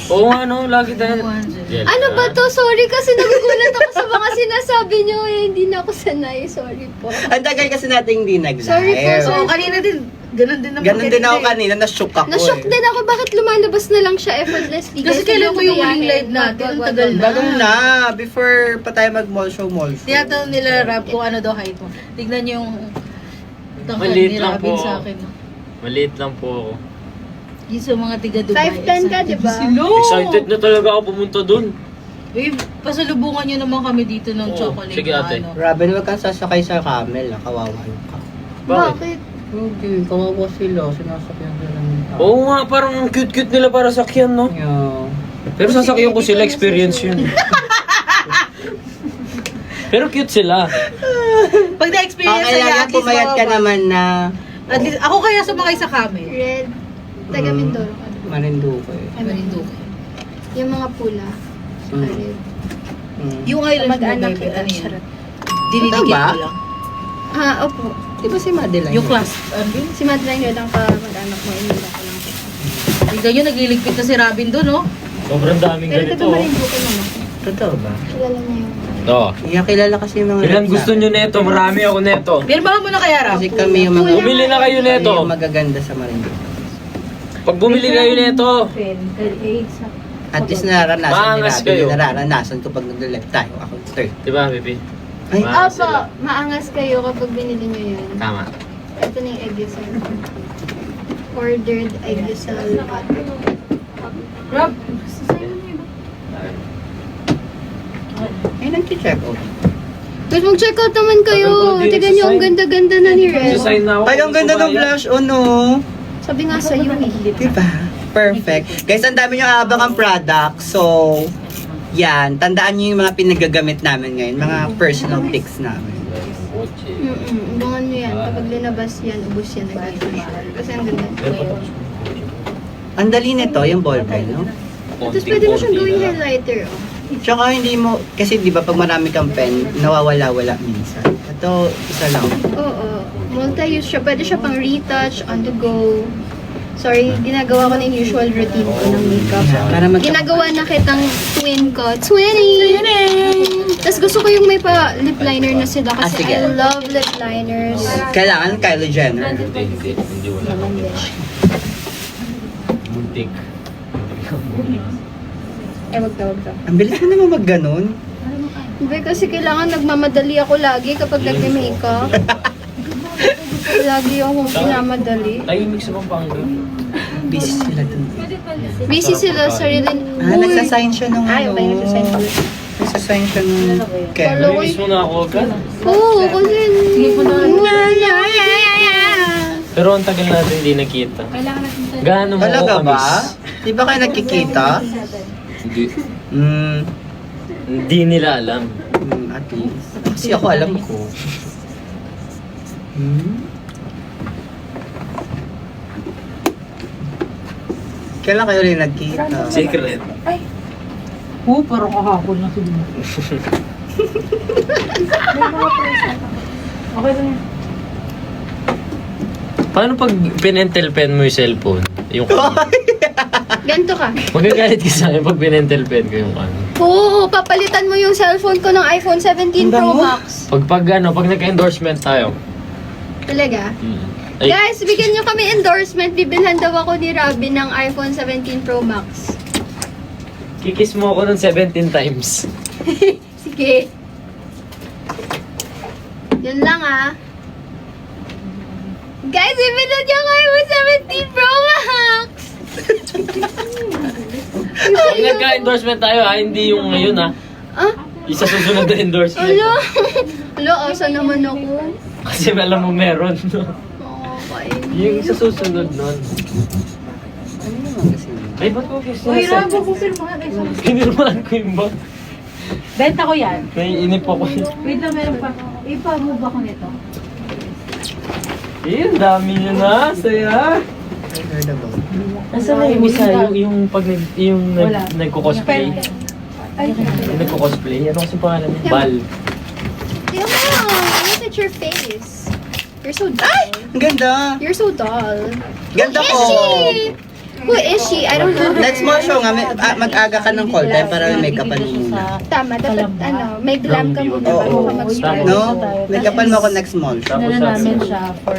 Oo nga, no? Lagi tayo. Ano ba to? Sorry kasi nagugulat ako sa mga sinasabi nyo. Eh, hindi na ako sanay. Sorry po. Ang tagal kasi natin hindi nag-live. Sorry po, So, kanina din, ganun din naman. Ganun din ako kanina, na-shook ako Na-shock eh. din ako bakit lumalabas na lang siya effortlessly. Kasi kailan mo yung huling live natin? Ang tagal na. Bago na, before pa tayo mag-mall show. Tinatanong nila Rab kung ano daw height mo. Tignan niyo yung tangkad Maliit ni lang Robin po. sa akin. No? Maliit lang po ako. Yung sa mga tiga Dubai. 5'10" ka, di ba? Excited na talaga ako pumunta dun. Uy, pasalubungan nyo naman kami dito ng Oo, chocolate. sige, na ate. ano. Robin, wag kang sasakay sa camel, kawawa ka. Bakit? Hindi, kawawa sila, sinasakyan sila ng tao. Oo nga, parang ang cute-cute nila para sakyan, no? Yeah. Pero sasakyan ko sila, experience yun. Pero cute sila. Pag na-experience Okay lang nila, yan, at least pumayat ka mababa. naman na At least, ako kaya sumakay sa camel. Red. Taga Mindoro ka. Marinduque. Ay, Marinduque. Yung mga pula. Saka Mm. red. Yung island mo, Mag-anak baby, kita, ano yan? charot. Dinidikit ba? mo lang. Ah, opo. Di ba si Madeline? Yung class, ano yun? Si Madeline Red ang mag-anak mo. Inila ko lang. Tignan nyo, nagliligpit na si Robin doon, no? Sobrang daming Pero ganito. taga Marinduque naman. Totoo ba? Kilala niya yung... Ito. Yeah, kilala kasi yung mga... Ilan gusto nyo neto? Marami ako neto. Pirmahan mo na kaya, Rob. Kasi kami yung mga... Bumili na kayo kami neto. yung magaganda sa Marinduque. Pag bumili kayo neto. At least nararanasan ni Maangas Robin kayo. yung nararanasan ko pag nag-live tayo. Ako third. Diba, Bibi? Ay, Ma- Opo, maangas kayo kapag binili nyo yan. Tama. Ito na yung egg-yusal. Ordered egg-yusal. Rob, ay nag-check out. Guys, mag-check out naman kayo. Sabi ko, Tignan nyo, ang ganda-ganda na ni Red. Susign na ako. Ay, ang ganda ng blush, oh no. Sabi nga sa'yo eh. Diba? Perfect. Guys, ang dami nyo abang ang product. So, yan. Tandaan nyo yung mga pinagagamit namin ngayon. Mga personal pics namin. Abangan nyo yan. Kapag linabas yan, ubus yan agad. Kasi ang ganda. Ang dali nito, yung ball pen, no? Tapos pwede mo siyang gawing highlighter. Oh. Tsaka hindi mo, kasi di ba pag marami kang pen, nawawala-wala minsan. Ito, isa lang. Oo. Multi-use siya. Pwede siya pang retouch, on the go. Sorry, ginagawa ko na yung usual routine ko ng makeup. Para mag- Ginagawa na kitang twin ko. Twinning! Tapos gusto ko yung may pa lip liner na sila kasi sige. I love lip liners. Kailangan Kylie Jenner. Hindi wala. Muntik. Wag daw. Ang bilis mo naman mag-ganon. Hindi kasi kailangan nagmamadali ako lagi kapag nag-makeup. Lagi akong pinamadali. Tahimik sa Pampanga. Busy sila dun. Busy sila sa sarili. Nagsasign siya nung Ay, ano. okay, nagsasign pala. Nagsasign siya nung Ken. Follow. Miss mo na ako agad. Oo, kasi... Pero ang tagal natin hindi nakita. Gaano mo Talaga ako ba? miss? Di ba kayo nakikita? Hindi. Hindi nila alam. At least. Kasi ako alam ko. Kailan kayo rin nagkita? Secret. parang kahapon na siguro. Okay lang yan. Paano pag pinentel pen mo yung cellphone? Yung Ganto ka. magagalit ka sa akin pag pinentel pen ko yung ano. Oo, papalitan mo yung cellphone ko ng iPhone 17 Pro Max. Pag nagka-endorsement tayo. Talaga? Ay, Guys, bigyan nyo kami endorsement. Bibilhan daw ako ni Robin ng iPhone 17 Pro Max. kikiss mo ako ng 17 times. Sige. Yun lang ah. Guys, bibilhan nyo ang iPhone 17 Pro Max! Pag nagka-endorsement tayo hindi yung ngayon Ah? Isa susunod na endorsement. Alo? Alo, asa naman ako? Kasi alam mo meron. No? Oo, kain. Yung isa susunod nun. Ano naman kasi? Ay, ba't ko kiss Uy, na Rob, pupirmahan. Pinirmahan ko yung bag. Benta ko yan. Naiinip ako. Wait lang, meron pa. Ipa-move ako nito. Eh, ang dami nyo na. Saya. I heard about it. Nasaan na yung isa? Yung pag Wala. nagko-cosplay? Yung nagko-cosplay? Ano kasi pangalan niya? Bal. Tingnan mo, look at your face. You're so dull. Ang ganda. You're so dull. Ganda Who ko. is she? Who is she? I don't know her. Next mo show nga, mag-aga ka ng call time para may make-upan mo muna. Tama, dapat may glam ka muna Oo. bago ka mag-start. No? Make-upan mo ako next month. Tapos Dala namin siya for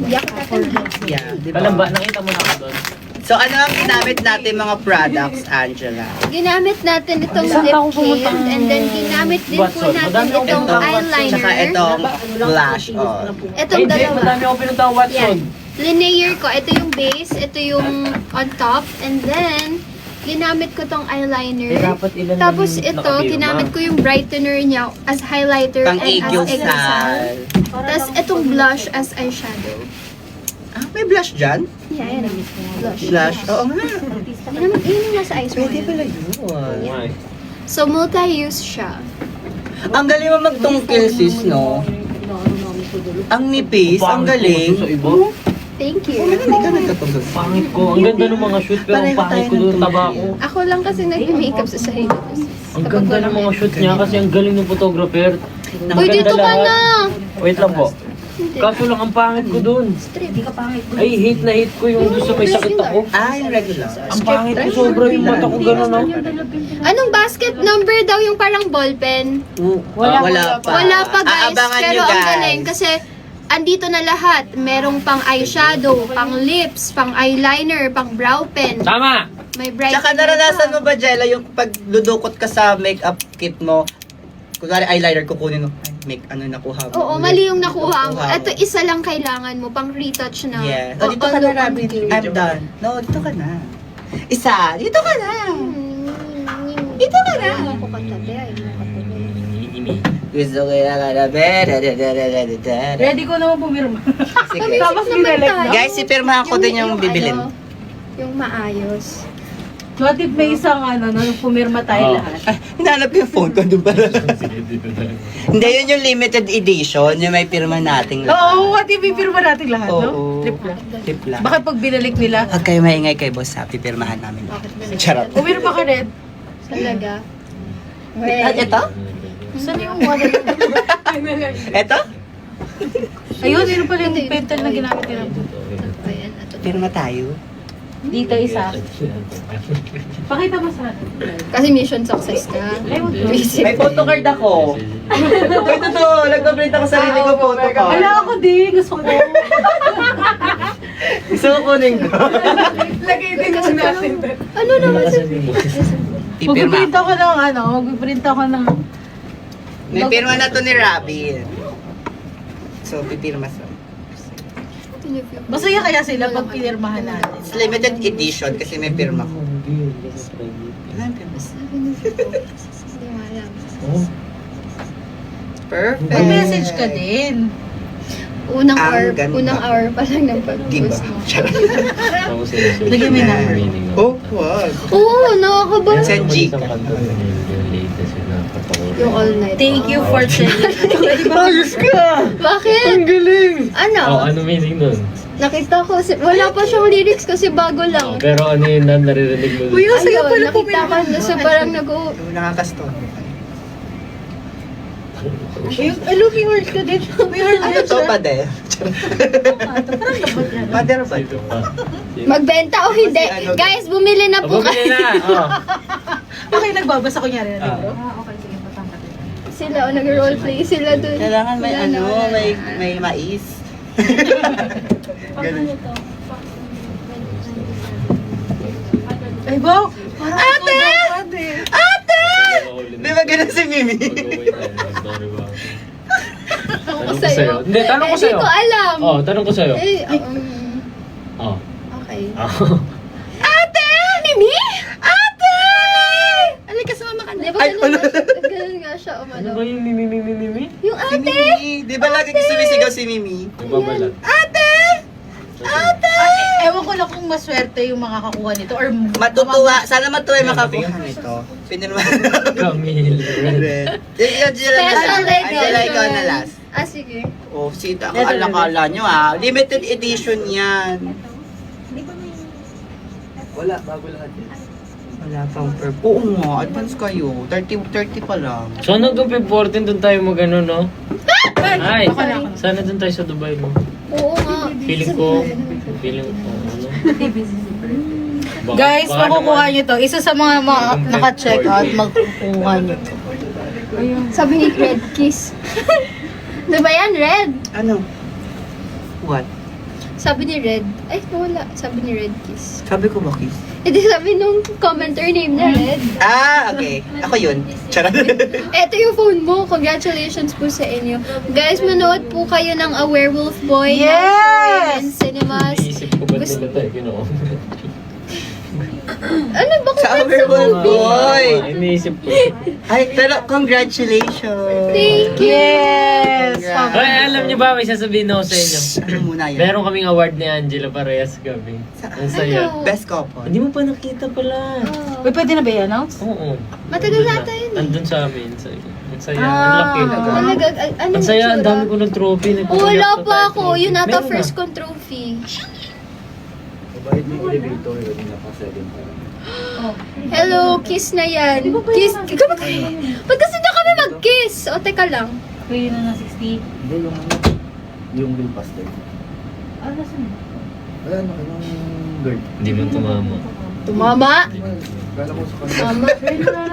Yak ka na. Yeah, di Kalamba, ba? nakita mo na ako doon. So ano ang ginamit natin mga products, Angela? Ginamit natin itong Saan lip ako pumunta? kit and then ginamit din po Watson, natin madami akong itong pinuntahan. eyeliner. Tsaka itong blush on. Itong Ay, hindi, dalawa. madami ako pinuntang Watson. Yan. Linear ko. Ito yung base, ito yung on top, and then ginamit ko tong eyeliner. dapat ilan Tapos lang ito, nakapirma? ginamit ko yung brightener niya as highlighter Pang and as eggil eggil. sal. Tapos itong blush as eyeshadow. Ah, may blush dyan? Yeah, yan. Blush. Blush? Oo nga. Yun yung nasa eyes mo. Pwede yan. pala yun. Oo nga eh. So, multi-use siya. Ang galing mo magtungkil, sis, no? Ang nipis, ang galing. Sa iba. Thank Oh, you. hindi ka nagkatungkol. Pangit ko. Ang ganda ng mga shoot pero ang Pareho pangit tayo ko doon, ng taba tumingin. ko. Ako lang kasi nag-makeup sa sarili ko. Ang ganda ng mga shoot niya kasi ang galing ng photographer. Ang Uy, ganda dito ka lahat. na! Wait lang po. Hindi. Kaso lang ang pangit ko doon. Hindi ka pangit. Ay, hate na hate ko yung doon sa may sakit ako. Ah, yung regular. Ang pangit ko sobra yung mata ko gano'n, no? Anong basket number daw yung parang ballpen? Wala pa. Wala pa guys, Aabangan pero nyo, ang guys. galing kasi andito na lahat. Merong pang eyeshadow, pang lips, pang eyeliner, pang brow pen. Tama! May bright. Tsaka naranasan mo ba, Jella, yung pag ludukot ka sa makeup kit mo, kunwari eyeliner kukunin mo, ay, nakuha mo. Oo, mali yung nakuha mo. Ito isa lang kailangan mo, pang retouch na. Yes. O, Oh, dito ka on na, look, on Rabbit. cue. I'm done. No, dito ka na. Isa, dito ka na. Dito ka na. Ako katabi, ay mo katabi. Gusto ko yung Ready ko naman pumirma. Sige. Tapos nilelek na. Guys, ipirmahan ko din yung bibilin. ano, yung maayos. What if may isang nung pumirma tayo Oh. lahat? Ay, hinahanap ko yung phone ko doon pala. Hindi, yun yung limited edition, yung may pirma nating lahat. Oo, what if ipirma natin lahat, no? Oo. Trip lang. Trip lang. Bakit pag binalik nila, Huwag kayo maingay kay boss ha, pipirmahan namin. Charot. pumirma ka rin? Talaga. At ito? Saan yung water? Ito? Ayun, yun pala yung pentel na ginamit nila. Ayan, ito. Pirma tayo. Dito isa. Pakita mo sa akin. Kasi mission success ka. May photocard ako. Ay, totoo. Nagpaprint ako sarili ko photocard. Wala ako din, gusto ko. Gusto ko kunin ko. Lagay din ko natin. Ano naman sa... Pipirma Magpiprint ako. ako ng magpiprint ako ng... May pirma na to ni Robin. So, pipirma sa. Masaya kaya sila pag pinirmahan natin. It's limited edition kasi may pirma ko. Wala ang pirma. Hindi mo alam. Perfect. Mag-message ka din. Unang Ang hour, ganda. unang hour pa lang ng Diba? pag-post mo. Charot. Lagyan mo yung number. Oh, wag. Oo, nakakaba. Send G. Yung all night. Thank you for sharing. Ayos ka! Bakit? galing! Ano? Oh, ano meaning nun? Nakita ko, wala pa siyang lyrics kasi bago Oh, lang. pero ano yun na naririnig mo? Uy, ang saya Ayun, pala nakita ko na so parang nag-o... Nakakasto. Looping words ka din. May heart Ano to, pader? Parang dapat yan. Pader ba? Ito pa. Magbenta o hindi. Kasi ano- Guys, bumili na po Bumili kayo. na! Oh. Okay, nagbabasa ko niya rin. Ah. Okay, sige, patangkat. Sila, o nag-roleplay sila dun. Kailangan may Wala ano, na. may mais. Ganun. Ay, wow! Parang Ate! ate! Ate! Di ba ganun si Mimi? Tanong Tanong ko sa'yo. Hindi, tanong ko sa'yo. Hindi ko alam. Oh, tanong ko sa'yo. Eh, Oh. okay. Oh. Ate! Mimi? Ate! Halika, sumama ka na. Di ba Ay, ganun, ano? ganun nga siya Ano umano? ba yung mimi? Yung Si ate! Mimi. Di ba lagi sumisigaw si Mimi? Nagbabalat. Ate! Ate! Ewan ko lang kung maswerte yung makakakuha nito or Matutuwa. Sana matuwa yung makakuha nito. Pinirma. Camille. Special Angela, ikaw na edition. last. Ah, sige. Oh, sita ka alakala nyo ah. Limited edition yan. Wala, bago lahat yun. Wala pang purple. Oo nga, advance kayo. 30 pa lang. So hanggang Feb 14 doon tayo mag ano, no? Ay, Ako na. sana doon tayo sa Dubai mo. Oo nga. Feeling ko, ano? Guys, Baka makukuha naman- nyo to. Isa sa mga naka-check out, makukuha nyo to. Sabi ni Red Kiss. Diba yan, Red? Ano? What? Sabi ni Red. Ay, wala. Sabi ni Red Kiss. Sabi ko ba, Kiss? Edi sabi nung commenter name na Red. Ah, okay. Ako yun. Charot. Eto yung phone mo. Congratulations po sa inyo. Guys, manood po kayo ng A Werewolf Boy. na Yes! showing in cinemas. Iniisip ko ba Gusto- nila tayo ginawa? Ano ba Sa kung Werewolf Boy. Iniisip ko. Ay, pero congratulations. Thank you. Yes! Congrats. Ay, alam niyo ba, may sasabihin ako sa inyo. Ano muna yan? Meron kaming award ni Angela Parehas gabi. Ang saya. Ano? Best couple. Hindi mo pa nakita pala. Oh. Uy, pwede na ba i-announce? Oo. Matagal Andun na tayo eh. Andun sa amin. Ang saya. Ah. Ang laki. Talaga, ano Ang saya, ang itsura? dami ko ng trophy. Oh, nagpapayak wala pa pa tayo ako. trophy. Yun ata Meron first na. kong trophy. Hello, kiss na yan. Kiss. Ba't kasi na kami mag-kiss? O, teka lang. Pwede na 60. Hindi, yung ano, yung bill pastel. Ano saan? Wala na, yung girl. Hindi mo tumama. Tumama. Kala ko sa kanila. Mama.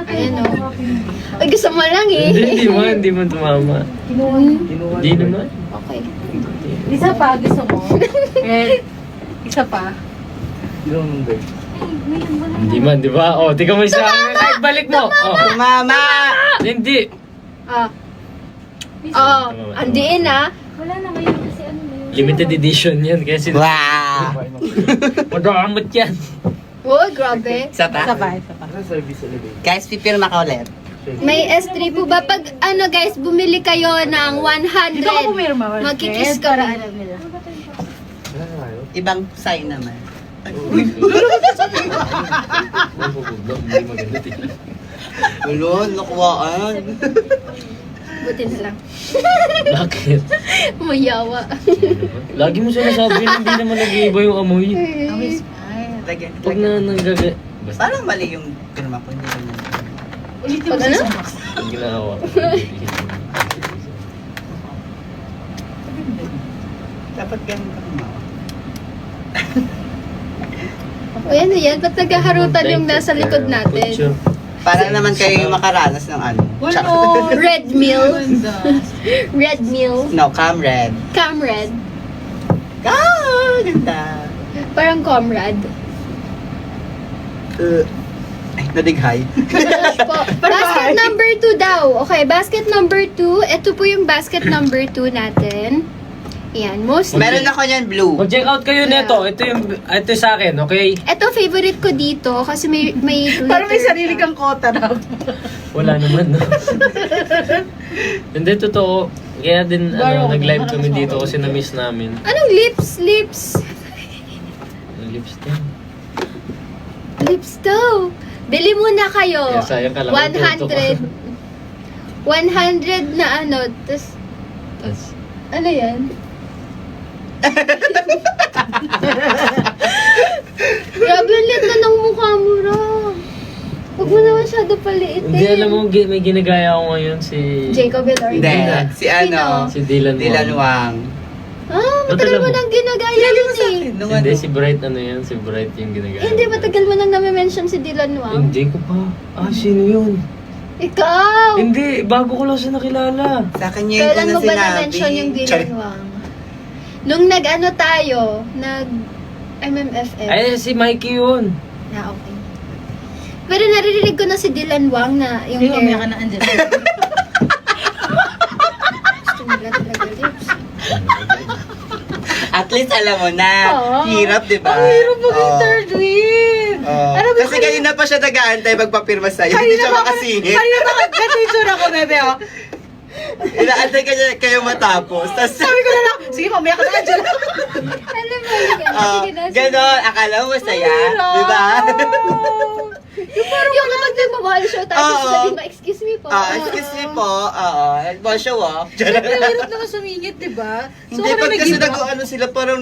Ayan o. Ay, gusto mo lang eh. Hindi mo tumama. Kinuha Hindi naman. Okay. Isa pa, gusto mo? Red. Isa pa. Kinuha ng girl. Hindi man, di ba? O, tika mo isa. Ay, balik mo. O. Mama! Hindi. Ah. Oh, andiin ah. Limited edition yan. Kaya sin... Wow! Madamot yan. Oh, grabe. Isa Isa pa? pa, isa pa. Sa service elevator. Guys, pipirma ka ulit. May S3 po ba? Pag ano guys, bumili kayo ng 100. Dito ka pumirma. Magkikiss ka rin. Wala na kayo? Ibang sign naman. Hindi maganda tingnan. Ulon, nakuhaan. Buti na lang. Bakit? Mayawa. Lagi mo sinasabi na hindi naman nag-iiba yung amoy. Lagyan. Huwag na nanggaga... Basta Parang mali yung pirma ko. Hindi naman. Ulitin Pag mo ano? sa yung ginagawa. Dapat ganun ka naman. O yan na yan. Ba't naghaharutan yung nasa likod natin? Para naman kayo yung makaranas ng ano. Wala. Red meal. Red meal. No, comrade. Comrade. Ah, ganda. Parang comrade. Ay, nadighay. Po. Basket number 2 daw. Okay, basket number 2. Ito po yung basket number 2 natin. Yan, most. Meron ako niyan blue. Mag-check out kayo nito. Ito sa akin, okay? Ito favorite ko dito kasi may Parang may glitter sarili siya. kang kota na. Wala naman, no? Hindi, totoo. Kaya din, nag-live kami dito kasi na-miss namin. Anong lips? Lips. Ang lips din. Lips daw. Bili muna kayo. Kaya sayang ka lang. 100. 100 na ano. Tapos, ano yan? Grabe, ang liit na ng mukha mo, Ra. Huwag mo na masyado paliitin. Hindi, alam mo, may ginagaya ako ngayon si... Jacob Elordi. Hindi. Si ano? Si Dylan Wang. Dylan Wang. Ah, matagal Ba't alam mo mo? nang ginagaya yun eh. Nung Hindi, ano? si Bright ano yan? Si Bright yung ginagaya. Hindi, matagal mo nang nami-mention si Dylan Wang. Hindi ko pa. Sino yun? Ikaw! Hindi, bago ko lang siya nakilala. Sa akin niya yung Kailan una mo ba sinabi. na-mention yung Dylan Char- Wang? Nung nag-ano tayo, MMFF. Ay, si Mikey yun. Na, okay. Pero naririnig ko na si Dylan Wang na yung Hindi, umaya ka hair. na andyan. Gusto nila talaga lips. At least alam mo na. Oo. Hirap, di ba? Ang hirap maging Oo. third wheel. Oo. Ano ba Kasi kanina pa siya nag-aantay magpapirma sa'yo. Hindi siya makasingit. Kanina ba ganito yung tsura ko, bebe, oh. Inaantay ka niya kayo matapos. Tapos, Sabi ko na lang, sige, mamaya ka na andyan. Alam mo yun. Sige na, sige. ganon. Akala mo masaya. Di ba? Yung kapag nagmamahal siya, tapos Oo. sabihin mo, excuse me po. Excuse me po. Oo. Nag-bonjour walk. Siyempre, hirap naman sumingit, di ba? Hindi, kung pag kasi nag-give up- nag-ano sila, parang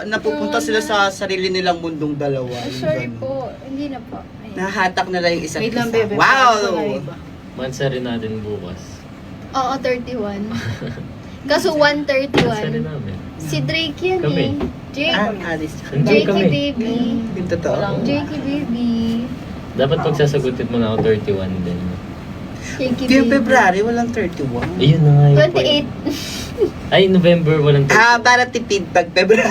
napupunta sila sa sarili nilang mundong dalawa. Yung Sorry ganon. po. Hindi na po. Ayan. Nahatak na lang yung isa't Wait lang, isa. bebe. Wow! Wala iba. Mansa rin natin bukas. Oo, 31. Kaso Kasali 131. namin. Si Drake yan Kami. eh. Drake. Alice. Enjoy Drakey kami. baby. Yung totoo. Drakey baby. Dapat pagsasagutin mo na ako 31 din. Drakey Yung baby. February, walang 31. Ayun na nga yung point. 28. Ay, November, walang 31. Ah, para tipid pag February.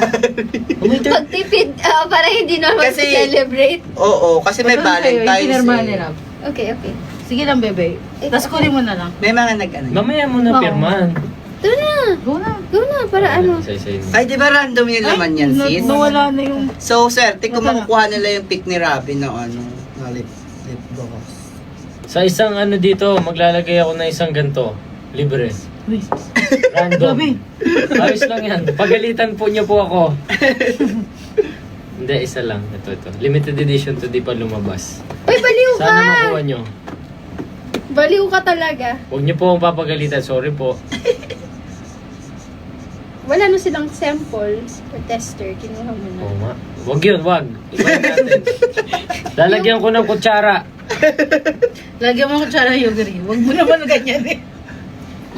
Oh, may 30. Pagtipid, para hindi naman Kasi- celebrate. Oo, kasi may Ito na sa'yo, yung Valentine's. pinirmahan ni Eh. Rab. Okay, okay. Sige lang, bebe. Tapos kunin mo na lang. May mga nag-ano. Mamaya mo na Oo. pirmahan. Tara na. Go na. Go na, para ano. Say-say mo. Ay, di ba random yung laman yan, sis? Nawala na yung... So, swerte kung Wala. makukuha nila yung pick ni Robin na ano, na lip gloss. Sa isang ano dito, maglalagay ako na isang ganto. Libre. Uy, Random. Grabe. Ayos lang yan. Pagalitan po niyo po ako. Hindi, isa lang. Ito. Limited edition to di pa lumabas. Uy, baliw ka! Sana makuha nyo. Baliw ka talaga. Huwag niyo po akong papagalitan. Sorry po. Wala na silang samples or tester. Kinuha mo na. Oo nga. Huwag yun, wag. Ibahin natin. Lalagyan ko ng kutsara. Lagyan mo ko tsara yogurt. Huwag mo naman ganyan eh.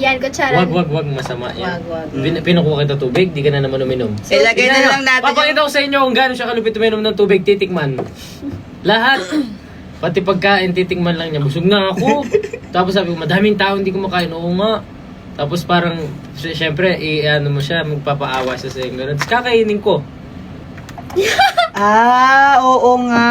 Yan, kutsara. Wag. Masama yan. Wag. Pinukuha kita tubig, di ka na naman uminom. Ilagay na lang natin Papakita ko sa inyo kung gaano siya kalupit uminom ng tubig, titikman. Lahat. Pati pagkain, titikman lang niya. Busog na ako. Tapos sabi ko, madaming tao hindi kumakain. Oo nga. Tapos parang, syempre, ano mo siya, magpapaawa siya sa iyo. Tapos kakainin ko. Ah, oo nga.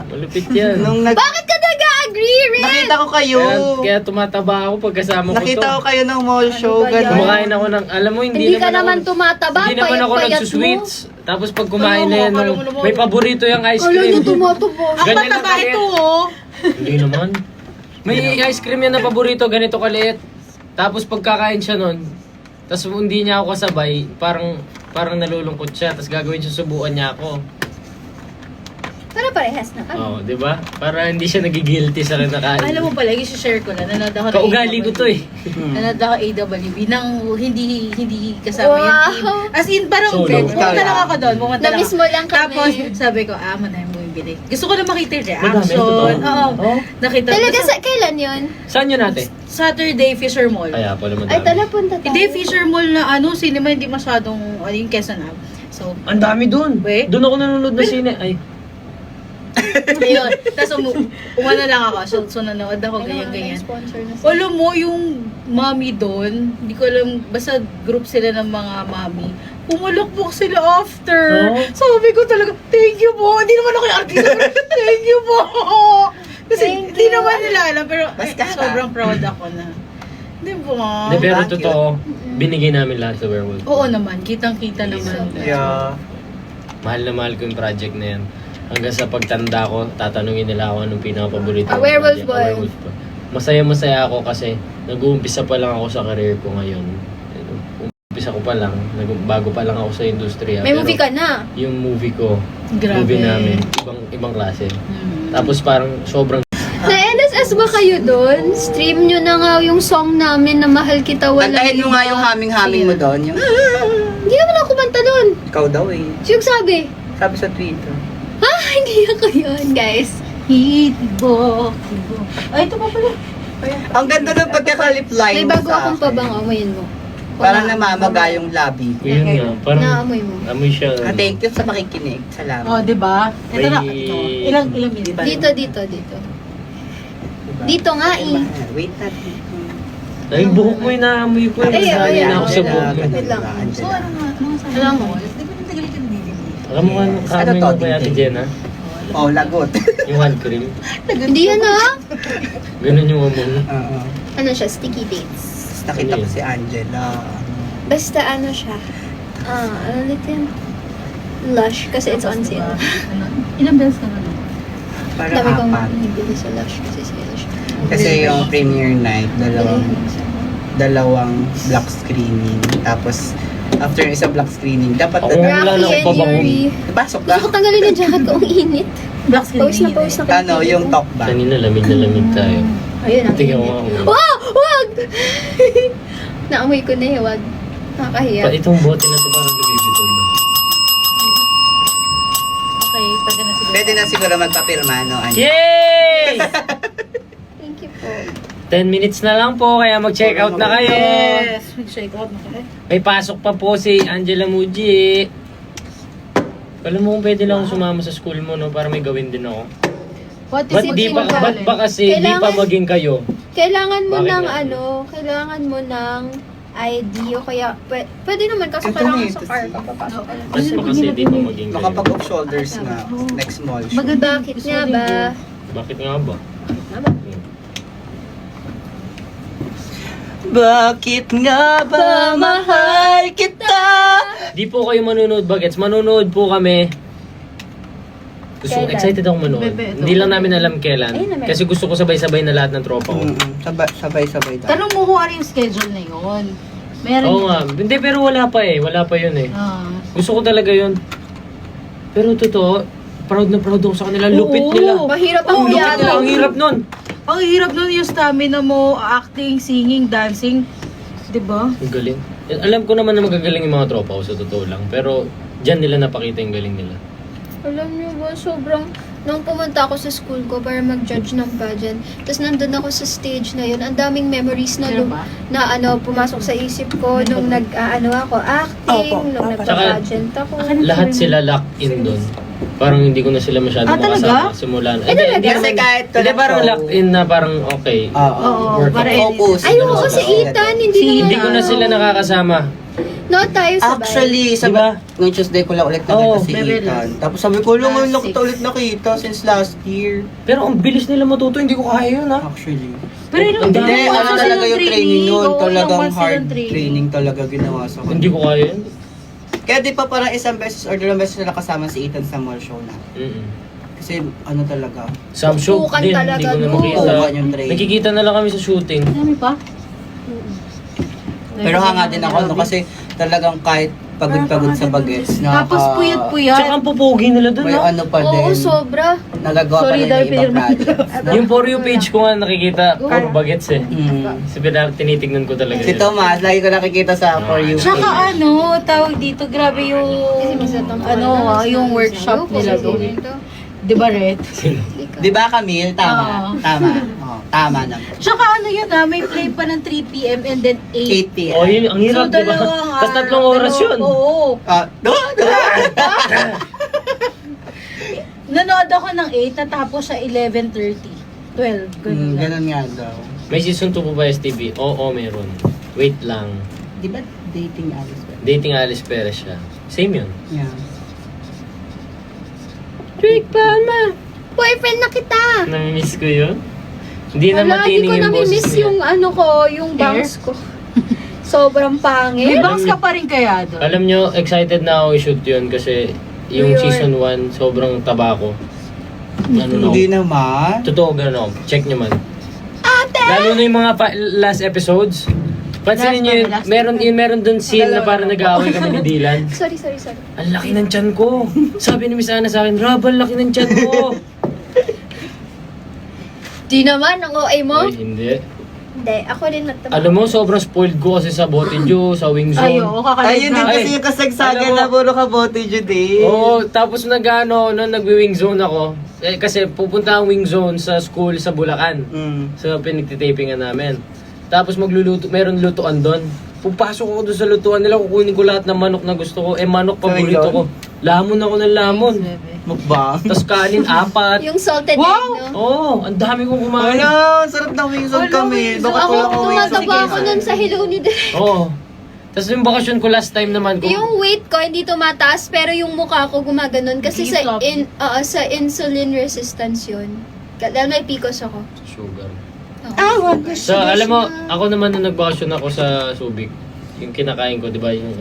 Malupit yan. Nung Bakit ka nag-agree, Rin? nakita ko kayo. Kaya tumataba ako pagkasama ko to. Nakita ko kayo ng mall show. ba yan? Ganun. Kumakain ako ng, alam mo, Hindi ka naman ako, tumataba. hindi naman ako payat-payat nagsusweets. Tapos pag kumain Oo, na yan, akala mo naman. may paborito yung ice Kala niyo cream. tumataba. Ang Ganyan na mataba kaliit. ito oh. Hindi naman. May ice cream yan na paborito, ganito kaliit. Tapos pagkakain siya nun, tapos hindi niya ako kasabay, parang nalulungkot siya, tapos gagawin siya, subuan niya ako. Para parehas na kami. Oo, di ba? Para hindi siya nagigilty sa kinakain. Alam mo pala, i-share ko na. Nanood ako ng Kaugali ko to eh. Nanood ako AWB nang hindi kasama yung Wow. team. As in, parang Solo. pumunta lang ako doon. Pumunta lang Na-miss ako. mo lang kami. Tapos, sabi ko, madami mo yung bili. Gusto ko na makita yung Madami, reaction. totoo. Oo. Oh. Nakita ko. Talaga kailan yun? Saan yun natin? Saturday, Fisher Mall. Kaya pala madami. Ay, tala punta tayo. Hindi, Fisher Mall na cinema, hindi masyadong, yung Quezon Ave. So, Ang dami dun. Wait. Doon ako nanonood na sine. Ay, ayun. Tapos, umano lang ako. So nanood ako, ganyan-ganyan. Sponsor na sila. Alam mo, yung mami doon, hindi ko alam, basta group sila ng mga mami. Pumalakbok sila after. Oh. Sabi ko talaga, thank you po. Hindi naman ako yung artista, pero thank you po. Kasi Thank hindi you. naman nila alam, pero Mascara. sobrang proud ako na. Di ba? Hindi, pero thank you. totoo, binigay namin lahat sa Werewolf. Oo naman, kitang-kita naman. Yeah. Mahal na mahal ko yung project na yan. Hanggang sa pagtanda ko, tatanungin nila ako anong pinaka-paborito. A kong werewolf project. boy. A werewolf boy. Masaya-masaya ako kasi nag-uumpisa pa lang ako sa career ko ngayon. Umpisa ko pa lang, bago pa lang ako sa industriya. May Pero movie ka na. Yung movie ko, Grabe. movie namin, ibang klase. Hmm. Tapos parang sobrang Na-NSS ba kayo doon? Stream nyo na nga yung song namin na Mahal Kita Wala. Kantahin mo nga yung haming-haming mo doon. Yung, Hindi naman ako kumanta doon. ikaw daw eh. Siyong sabi. Sabi sa Twitter. Ha? Hindi ako yun, guys. Hibo. Ay, ito pa pala. Ang ganda ng pagkakalip line May mo bago sa akong akin. pabang amoyin mo. Parang Wala. namamaga yung labi ko. yun nga, parang Naamoy mo. amoy siya. Ah, thank you sa makikinig. Salamat. Oh, di ba? Ito na. May- Ito. Ilang minutes ba? Dito. Dito nga eh. Wait natin. Ay, buhok mo yung naamoy ko. Ay, Nasanay ay, na ako sa buhok mo. Wait lang. So, ano nga? Ano sabi Alam mo. Di ba nagagalit yung bibig mo? Alam mo kung kaamoy to, mo kay Ate Dingding? Jenna? Oh, lagot. Yung hand cream. Hindi yan ah. Ganun yung amoy. Oo. Ano siya? Sticky dates. Nakita ko si Angela. Basta ano siya. Ano ulit yan? Lush. Kasi it's on sale. Ano? Ilang beses ka na no? Parang Dami kong apat. nabili sa Lush kasi sale siya. Kasi yung premiere night, dalawang block screening. Tapos, after yung isang block screening, dapat Ako nga wala na Rocky akong and pabangon. Yuri. pasok Gusto ko ka. tanggalin yung jacket ko. Ang init. Black screen. Pawis na pawis na. Ano, yung top ba? Kanina lamig na lamig tayo. Ayun, ang Tingnan mo init. ako. Wow! Wag! Naamoy ko na eh. Wag. Nakakahiya. Pa itong bote na to parang lumibiton na. Okay, pwede na siguro. Pwede na siguro magpapirma, no? Angela? Yay! Thank you po. 10 minutes na lang po, kaya mag-check out na kayo. Yes! Mag-check out na kayo. May pasok pa po si Angela Muji. Alam mo kung pwede lang akong sumama sa school mo, no? Para may gawin din ako. What is Ba't it? di ba, ba't ba kasi di pa Kailangan- maging kayo? Kailangan mo Bakit ng nga? kailangan mo ng ID o kaya pwede naman kasi Ito kailangan na sa ito, car si- ka papasok ka lang. Ba't ba kasi di pa maging kayo? Makapag-off shoulders na next mall. Bakit nga ba? Bakit nga ba? Bakit nga ba mahal kita? Di po kayo manonood bagets. Manonood po kami. Kailan? Excited akong manood. Bebe, ito. Hindi lang namin alam kailan. Ayun naman. Kasi gusto ko sabay-sabay na lahat ng tropa ko. Sabay-sabay tayo. Tanong mo kung ano yung schedule na yun. Meron Oo nga. Hindi, pero wala pa eh. Wala pa yun eh. Ah. Gusto ko talaga yun. Pero totoo, proud na proud ako sa kanila. Lupit Oo. nila. Mahirap Ang ang lupit nila. piano. Ang hirap nun. Ang hirap nun yung stamina mo, acting, singing, dancing. Diba? Ang galing. Alam ko naman na magagaling yung mga tropa ko sa totoo lang. Pero dyan nila napakita yung galing nila. Alam niyo ba, sobrang, nung pumunta ako sa school ko para mag-judge ng pageant, tapos nandun ako sa stage na yun, ang daming memories na, Meron ba? pumasok sa isip ko nung ako, acting, Opo. nung nagpa-pageant ako. Lahat sila locked in doon. Parang hindi ko na sila masyado Ah, talaga? makasama. Simulan. Hindi, hindi Kasi naman- kahit Hindi, walang parang show. locked in na parang okay. Oo. Work para ako. Focus. Ay, oo, si Ethan, hindi naman. Hindi ko na sila nakakasama. No, tayo sabay. Actually, Diba? nung Tuesday ko lang ulit Oo, nakita si very Ethan. Tapos sabi ko, lang ngayon lang Last kita ulit nakita since last year. Pero ang bilis nila matuto, hindi ko kaya yun ha. Actually. Pero ilang Hindi, Hindi, ilang months ano na talaga silang yung training nun. Oo, ilang Talagang months hard silang training talaga ginawa sa Hindi ko kaya yun. Kaya di pa parang isang beses or dalawang beses na nakasama si Ethan sa mall show na. Mm-mm. Kasi ano talaga, Some show Tutukan din, talaga, hindi ko na no? makita. tutukan yung training. Nakikita na lang kami sa shooting. Dami pa? Pero hanga din ako no kasi talagang kahit pagod-pagod sa bagets na Tapos Tsaka puyat-puyat. ang pupugi nila doon, may no? ano pa din. Oo, sobra. Nagagawa pa Sorry, rin dahil ng ibang pinirma. projects. Yung For You page ko nga nakikita, puro bagets eh. Tinitignan ko talaga Si yun. Tomas, lagi ko nakikita sa For You Tsaka page. ano, tawag dito, grabe yung, yung workshop nila doon. Di ba, Red? Di ba Camille? Tama. Oo. Tama. Oh, tama naman. Tsaka ano yun may play pa ng 3 p.m. and then 8 8. p.m. Oh, yun, ang hirap, di ba? Tapos 3 oras yun. Oo. Nanood ako ng 8, natapos sa 11:30. 12, ganun lang. Ganun nga daw. May season 2 po ba STV? Oo, meron. Wait lang. Di ba dating Alice ba? Dating Alice Perez siya. Same yun. Yeah. Trick Palma! Boyfriend na kita! Namimiss ko yun. Hindi na Wala, matining di ko yung boses nami-miss niya. yung yung bangs ko. Sobrang May pangit. bangs ka pa rin kaya doon? Alam nyo, excited na ako i-shoot yun kasi yung Yun. season 1, sobrang taba ko. Ano na Hindi ako. naman. Totoo, ganun ako. Check nyo man. Lalo na yung mga last episodes. Pansinin nyo yun, Last meron dun scene na parang nag-aaway kami ni Dylan. Sorry. Ang laki ng tiyan ko. Sabi ni Miss Ana sa akin, Rob, ang laki ng tiyan mo. Di naman, ang OA mo. Ay, hindi. Hindi, ako rin natama. Alam mo, sobrang spoiled ko kasi sa Botijo, sa Wing Zone. Ay, oo, kakalive Ayun din na. kasi yung kasagsagan Alam mo- na puro ka bote Judy. Oo, tapos nag-wing zone ako. Kasi pupunta ang wing zone sa school sa Bulacan. Sa pinagtitapingan namin. Tapos meron lutuan doon. Pupasok ako doon sa lutuan nila, kukunin ko lahat ng manok na gusto ko. Manok paborito Sa ko. Lamon ako ng lamon. Mukbang. Tapos kanin, 4. Yung salted Wow! egg, no? Oo, ang dami kong kumain. Wala, sarap ng wings on kami. So, Bakit ako, wala akong wings on tumataba ako nun sa Hello ni Direk. Oo. Tapos yung bakasyon ko last time naman, Yung weight ko hindi tumataas pero yung mukha ko gumaganon kasi sa sa insulin resistance yun. Dahil may PCOS ako. sugar. Oh. So, alam mo, ako naman nung nagbakasyon ako sa Subic, yung kinakain ko, di ba, yung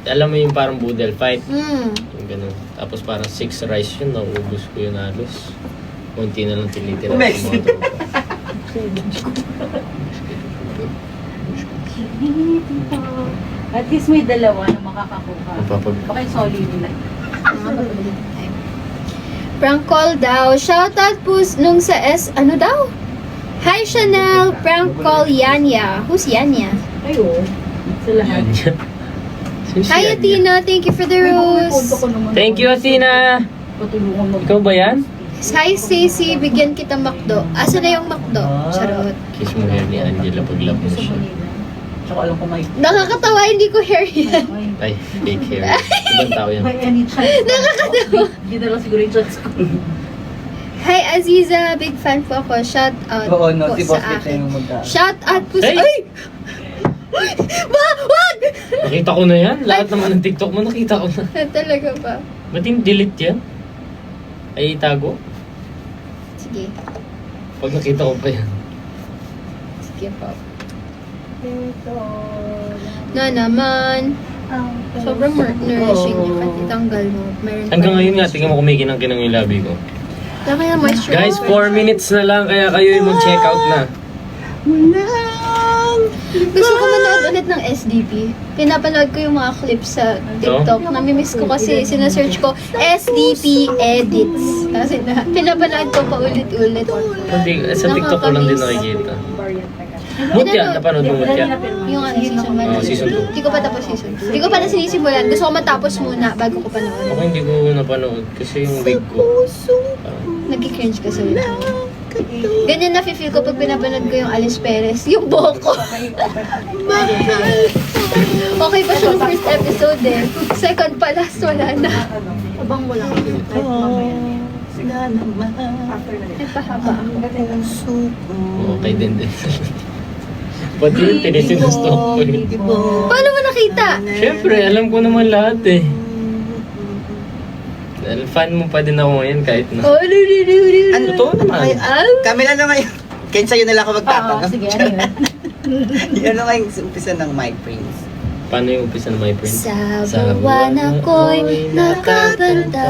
alam mo yung parang boodle fight, yung ganun. Tapos parang 6 rice yun, naubos ko yun halos. Kunti na lang tinitira. Umex. Yung mga tropa. At least may dalawa na makakakuha. Mapapag- Baka yung solid nila. Prank call daw. Shoutout po nung sa ano daw? Hi Chanel, prank call Yanya. Who's Yanya? Ayo. Sa lahat. Hi Athena, thank you for the rose. Thank you, Athena! Patulungan mo. Ikaw ba yan? Hi, Stacy. Bigyan kita McDo. Asa na yung McDo? Charot. Kiss mo hair ni Angela pag love mo siya. Tsaka alam ko may... Nakakatawa, hindi ko hair yan. Ay, fake hair. Ibang tao yan. May any chance. Nakakatawa. Hindi na lang siguro yung chance ko. Hi, Aziza. Big fan po ako. Shout out Oo, no, po si sa Boss Kit na akin. yung magka... Shout out po sa... Hey! Ay! Wag! Nakita ko na yan. Lahat naman ng TikTok mo, nakita ko na. Talaga ba? Ba't yung delete yan? Ay, itago? Sige. Pag nakita ko pa yan. Sige po. Na naman. Sobrang nourishing niya. Pati tanggal mo. Meron Hanggang ngayon nga, tingnan mo kumikinang-kinang yung labi ko. Laki na moisturizer. Guys, 4 minutes na lang, kaya kayo yung mag-check out na. Gusto ko manood ulit ng SDP. Pinapanood ko yung mga clips sa TikTok. Namimiss ko kasi sinasearch ko SDP edits. Kasi pinapanood ko pa ulit-ulit. Hindi, sa TikTok ko lang din nakikita. Mutya, napanood mo Mutya? Yung ano, season 1. Oh, season 2. Hindi ko pa tapos season 2. Hindi ko pa na sinisimulan. Gusto ko matapos muna bago ko Ako panood. hindi ko napanood kasi yung wig ko. Nagki-cringe kasi ulit. Ganyan na-feel ko pag pinapanood ko yung Alice Perez. Yung buhok ko. Okay pa siya yung first episode eh. Second pa, last wala na. Abang mo lang. Ay, pahaba ako. Okay din. Pati yung tinisinustok ko yun. Paano mo nakita? Siyempre, alam ko naman lahat eh. Dahil fan mo pa din ako ngayon kahit na. Oh, Ano? Totoo naman. Kami na lang ngayon. Kaya sa'yo na lang ako Oo, magtatanong. sige, ano yun? Ano nga yung umpisa ng My Prince? Paano yung umpisa ng My Prince? Sa buwan ako'y nakabantay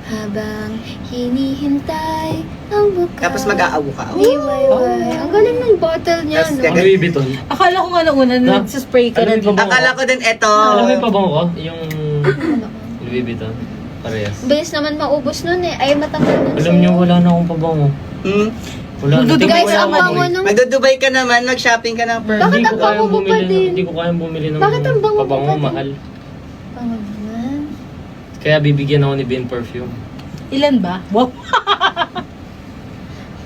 habang hinihintay ang bukas. Tapos mag-aawo ka. Ni Wayway. Ang galing ng bottle niya, Tapos no? Ang Louis Vuitton. Akala ko nga nung una, nagsispray ka Alam na mo din. pa ba? Akala ko din eto. Alam mo yung pabango ko? Yung Louis Vuitton. Parehas. Bilis naman maubos nun eh. Ay, matanggal nun Alam niyo, wala na akong pabango. Hmm? Wala na. Magdudugay Tingnan ko Guys, lang ang ako bango eh. nung... Magdudubay ka naman, mag-shopping ka ng Bakit Hindi ko ang bango kayang mo pa bumili din? Hindi ko kayang bumili ng Bakit ang bango mo pabango, pa din? mahal. Bango naman. Kaya bibigyan ako ni Ben Perfume. Ilan ba? Wow.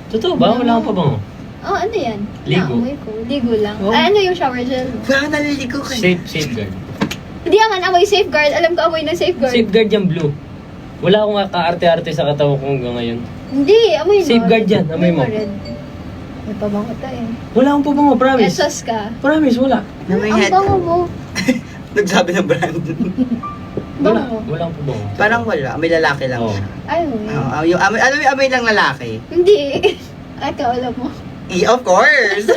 Totoo ba? Wala akong pabango. Oh, ano yan? Ligo. Naamoy ko. Ligo lang. Oh. Ay, ano yung shower gel? Wow, naliligo ka. Safeguard. Hindi naman amoy safeguard. Alam ko amoy ng safeguard. Safeguard yung blue. Wala akong kaarte-arte sa katawan ko hanggang ngayon. Hindi, amoy mo. Safeguard yan, amoy mo. Red. May pabango tayo. Wala akong pabango, promise. Esos ka. Promise, wala. Na may Ang head. bango mo. Nagsabi ng brand. Wala. Bango. Wala akong pabango. Parang wala. May lalaki lang Oo. siya. Ay, Oo, yung amoy, ano yung amoy lang lalaki? Hindi. Ay, alam mo. Of course!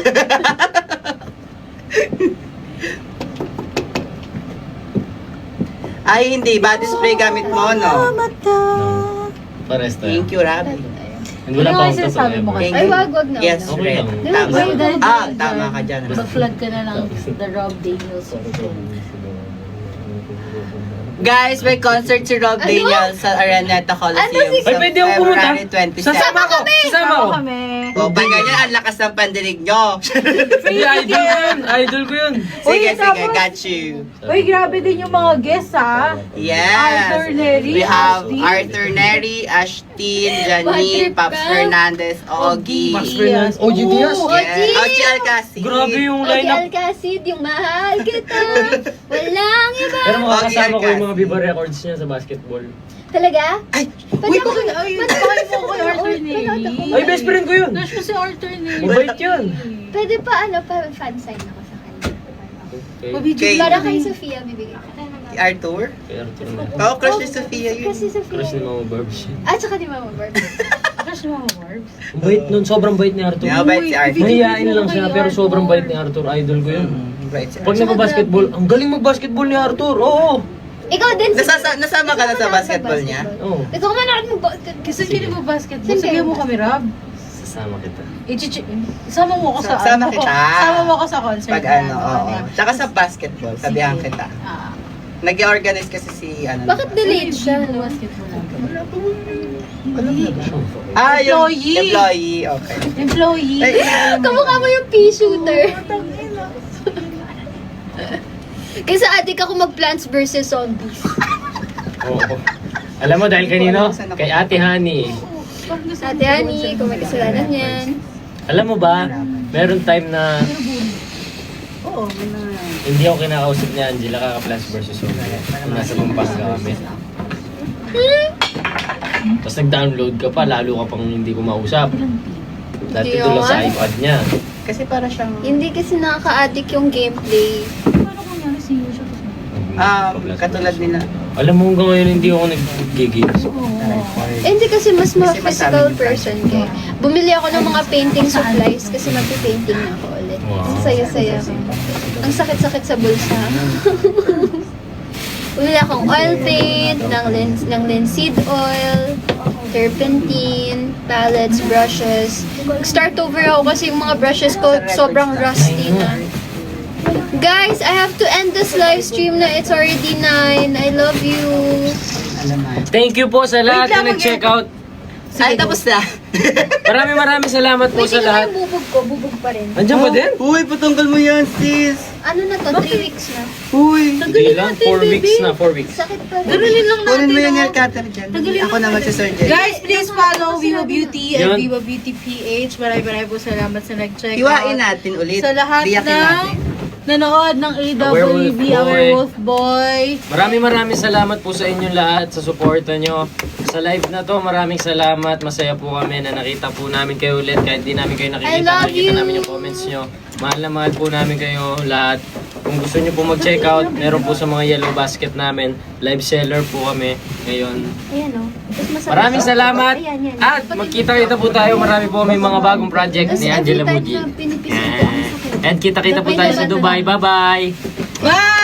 Ay, hindi. Body spray gamit mo, no? No. Pares tayo. Thank you, Rabi. And wala Ano pa nga akong sinasabi tatlo mo ever. kasi? Ay, wag na. Yes, Okay red. lang. Tama. Ay, dahil Tama ka dyan. Mag-flood ka na ng The Rob Daniels. Guys, may concert si Rob Ano? Daniels sa Araneta Coliseum Ano si- Ay, pwede akong pumunta. February 27. Sasama ko! Sasama ko! kami. O, pag ganyan, ang lakas ng pandinig nyo. Hindi, idol ko yun! Idol ko yun! Sige, Uy, sige, tapos- got you. Uy, grabe din yung mga guests ha. Yes. Arthur Neri, We have Ashtin. Arthur Neri, Ashtin, Bad Janine, trip Paps ka. Fernandez, Ogie. Max Fernandez. OG Diaz. Oo. Yes. Ogie Alcacid. Grabe yung Okay, lineup. Alcacid, yung mahal kita. Walang iba. Pero makakasama ko yung mga Alcacid. Viva Records niya sa basketball. Talaga? Ay, Pwede ako Ay, bakit mo kay Arthur Neri? Ay, best friend ko yun! Crush mo si Arthur Neri. Mabait yun! Pwede pa fan sign ako sa kanya. Okay. Mabidyo Okay. Para kay Sofia, bibigyan ko. si Arthur. Kay Arthur na. Oo, crush ni Sofia yun. Kasi Sofia. Crush ni Mama Barbs yun. At saka ni Mama Barb. Crush mo mga Barbs. Ang bait nun, sobrang bait ni Arthur. Yeah, bait si Arthur. Mahihain lang siya, pero sobrang bait ni Arthur. Idol ko yun. Bait si Pag Arthur. nagbabasketball, ang galing magbasketball ni Arthur. Oo! Ikaw din. Nasama ka na sa basketball niya? Oo. Ikaw man ako mag-basket. Kasi hindi mo basketball. Sige. Sige mo kami, Rob. Sasama kita. Isama mo ako sa Sama kita. Sama mo ako sa concert. Pag ano, oo. Tsaka sa basketball, sabihan kita. Ah. Nag-organize kasi si ano. Bakit delayed siya? No? Basketball lang. Ah, yung Employee. employee. Okay. Employee. Ay, Kamukha mo yung pea shooter. Kasi adik ako mag-Plants vs. Zombies. Oo. Alam mo dahil kanino? Kay Ate Honey. Ate Ani, kung may kasalanan yan. Alam mo ba, meron time na Oo, hindi ako kinakausap ni Angela kaka-Plants vs. Zombies. Nasa Pampanga kami. Tapos nag-download ka pa, lalo ka pang hindi ko mausap. Dati Hindi doon lang sa naman. iPad niya. Kasi para siyang... Hindi kasi nakaka-addict yung gameplay. katulad nila. Alam mo hanggang ngayon hindi ako nag-games. Eh, hindi kasi mas Kasi physical masabi person kay. Bumili ako ng mga painting supplies kasi magpi-painting na ako ulit. Wow. Ang saya-saya ko. Ang sakit-sakit sa bulsa. Bumili akong oil paint, ng linseed oil, turpentine, palettes, brushes. Start over ako kasi yung mga brushes ko sobrang rusty na. Guys, I have to end this live stream na. It's already 9. I love you. Thank you po sa lahat Wait lang, na nag-check out. Ay, tapos na. Maraming salamat po Wait, sa tingnan lahat. mo yung bubog ko. Bubog pa rin. Andiyan ba din? Uy, patunggal mo yan, sis. Ano na to? 3 weeks na. Uy. Hindi lang, 4 weeks na, 4 weeks. Sakit pa rin. Ganunin lang Kunin mo natin, yung oh. nail cutter dyan. Ako na magsasurgery. Guys, please follow Viva Beauty and Yun. Viva Beauty PH. Maraming po salamat sa nag-check Iwain out. natin ulit. Sa lahat Riyakin ng natin. nanood ng Werewolf AWB, Boy. Werewolf Boy. Maraming salamat po sa inyong lahat sa suporta nyo. Sa live na to, maraming salamat. Masaya po kami na nakita po namin kayo ulit. Kahit di namin kayo I nakikita, love nakikita you. namin yung comments nyo. Mahal na mahal po namin kayo lahat. Kung gusto nyo po mag-check out, meron po sa mga yellow basket namin. Live seller po kami ngayon. Ayan o. Tapos masarap. Maraming salamat. Ayan, yan. At magkita-kita po tayo. Marami po kami mga bagong project Tapos ni every Angela time Muji. na pinipisil ko, ang sakit. And kita-kita po tayo sa Dubai. Bye-bye! Bye!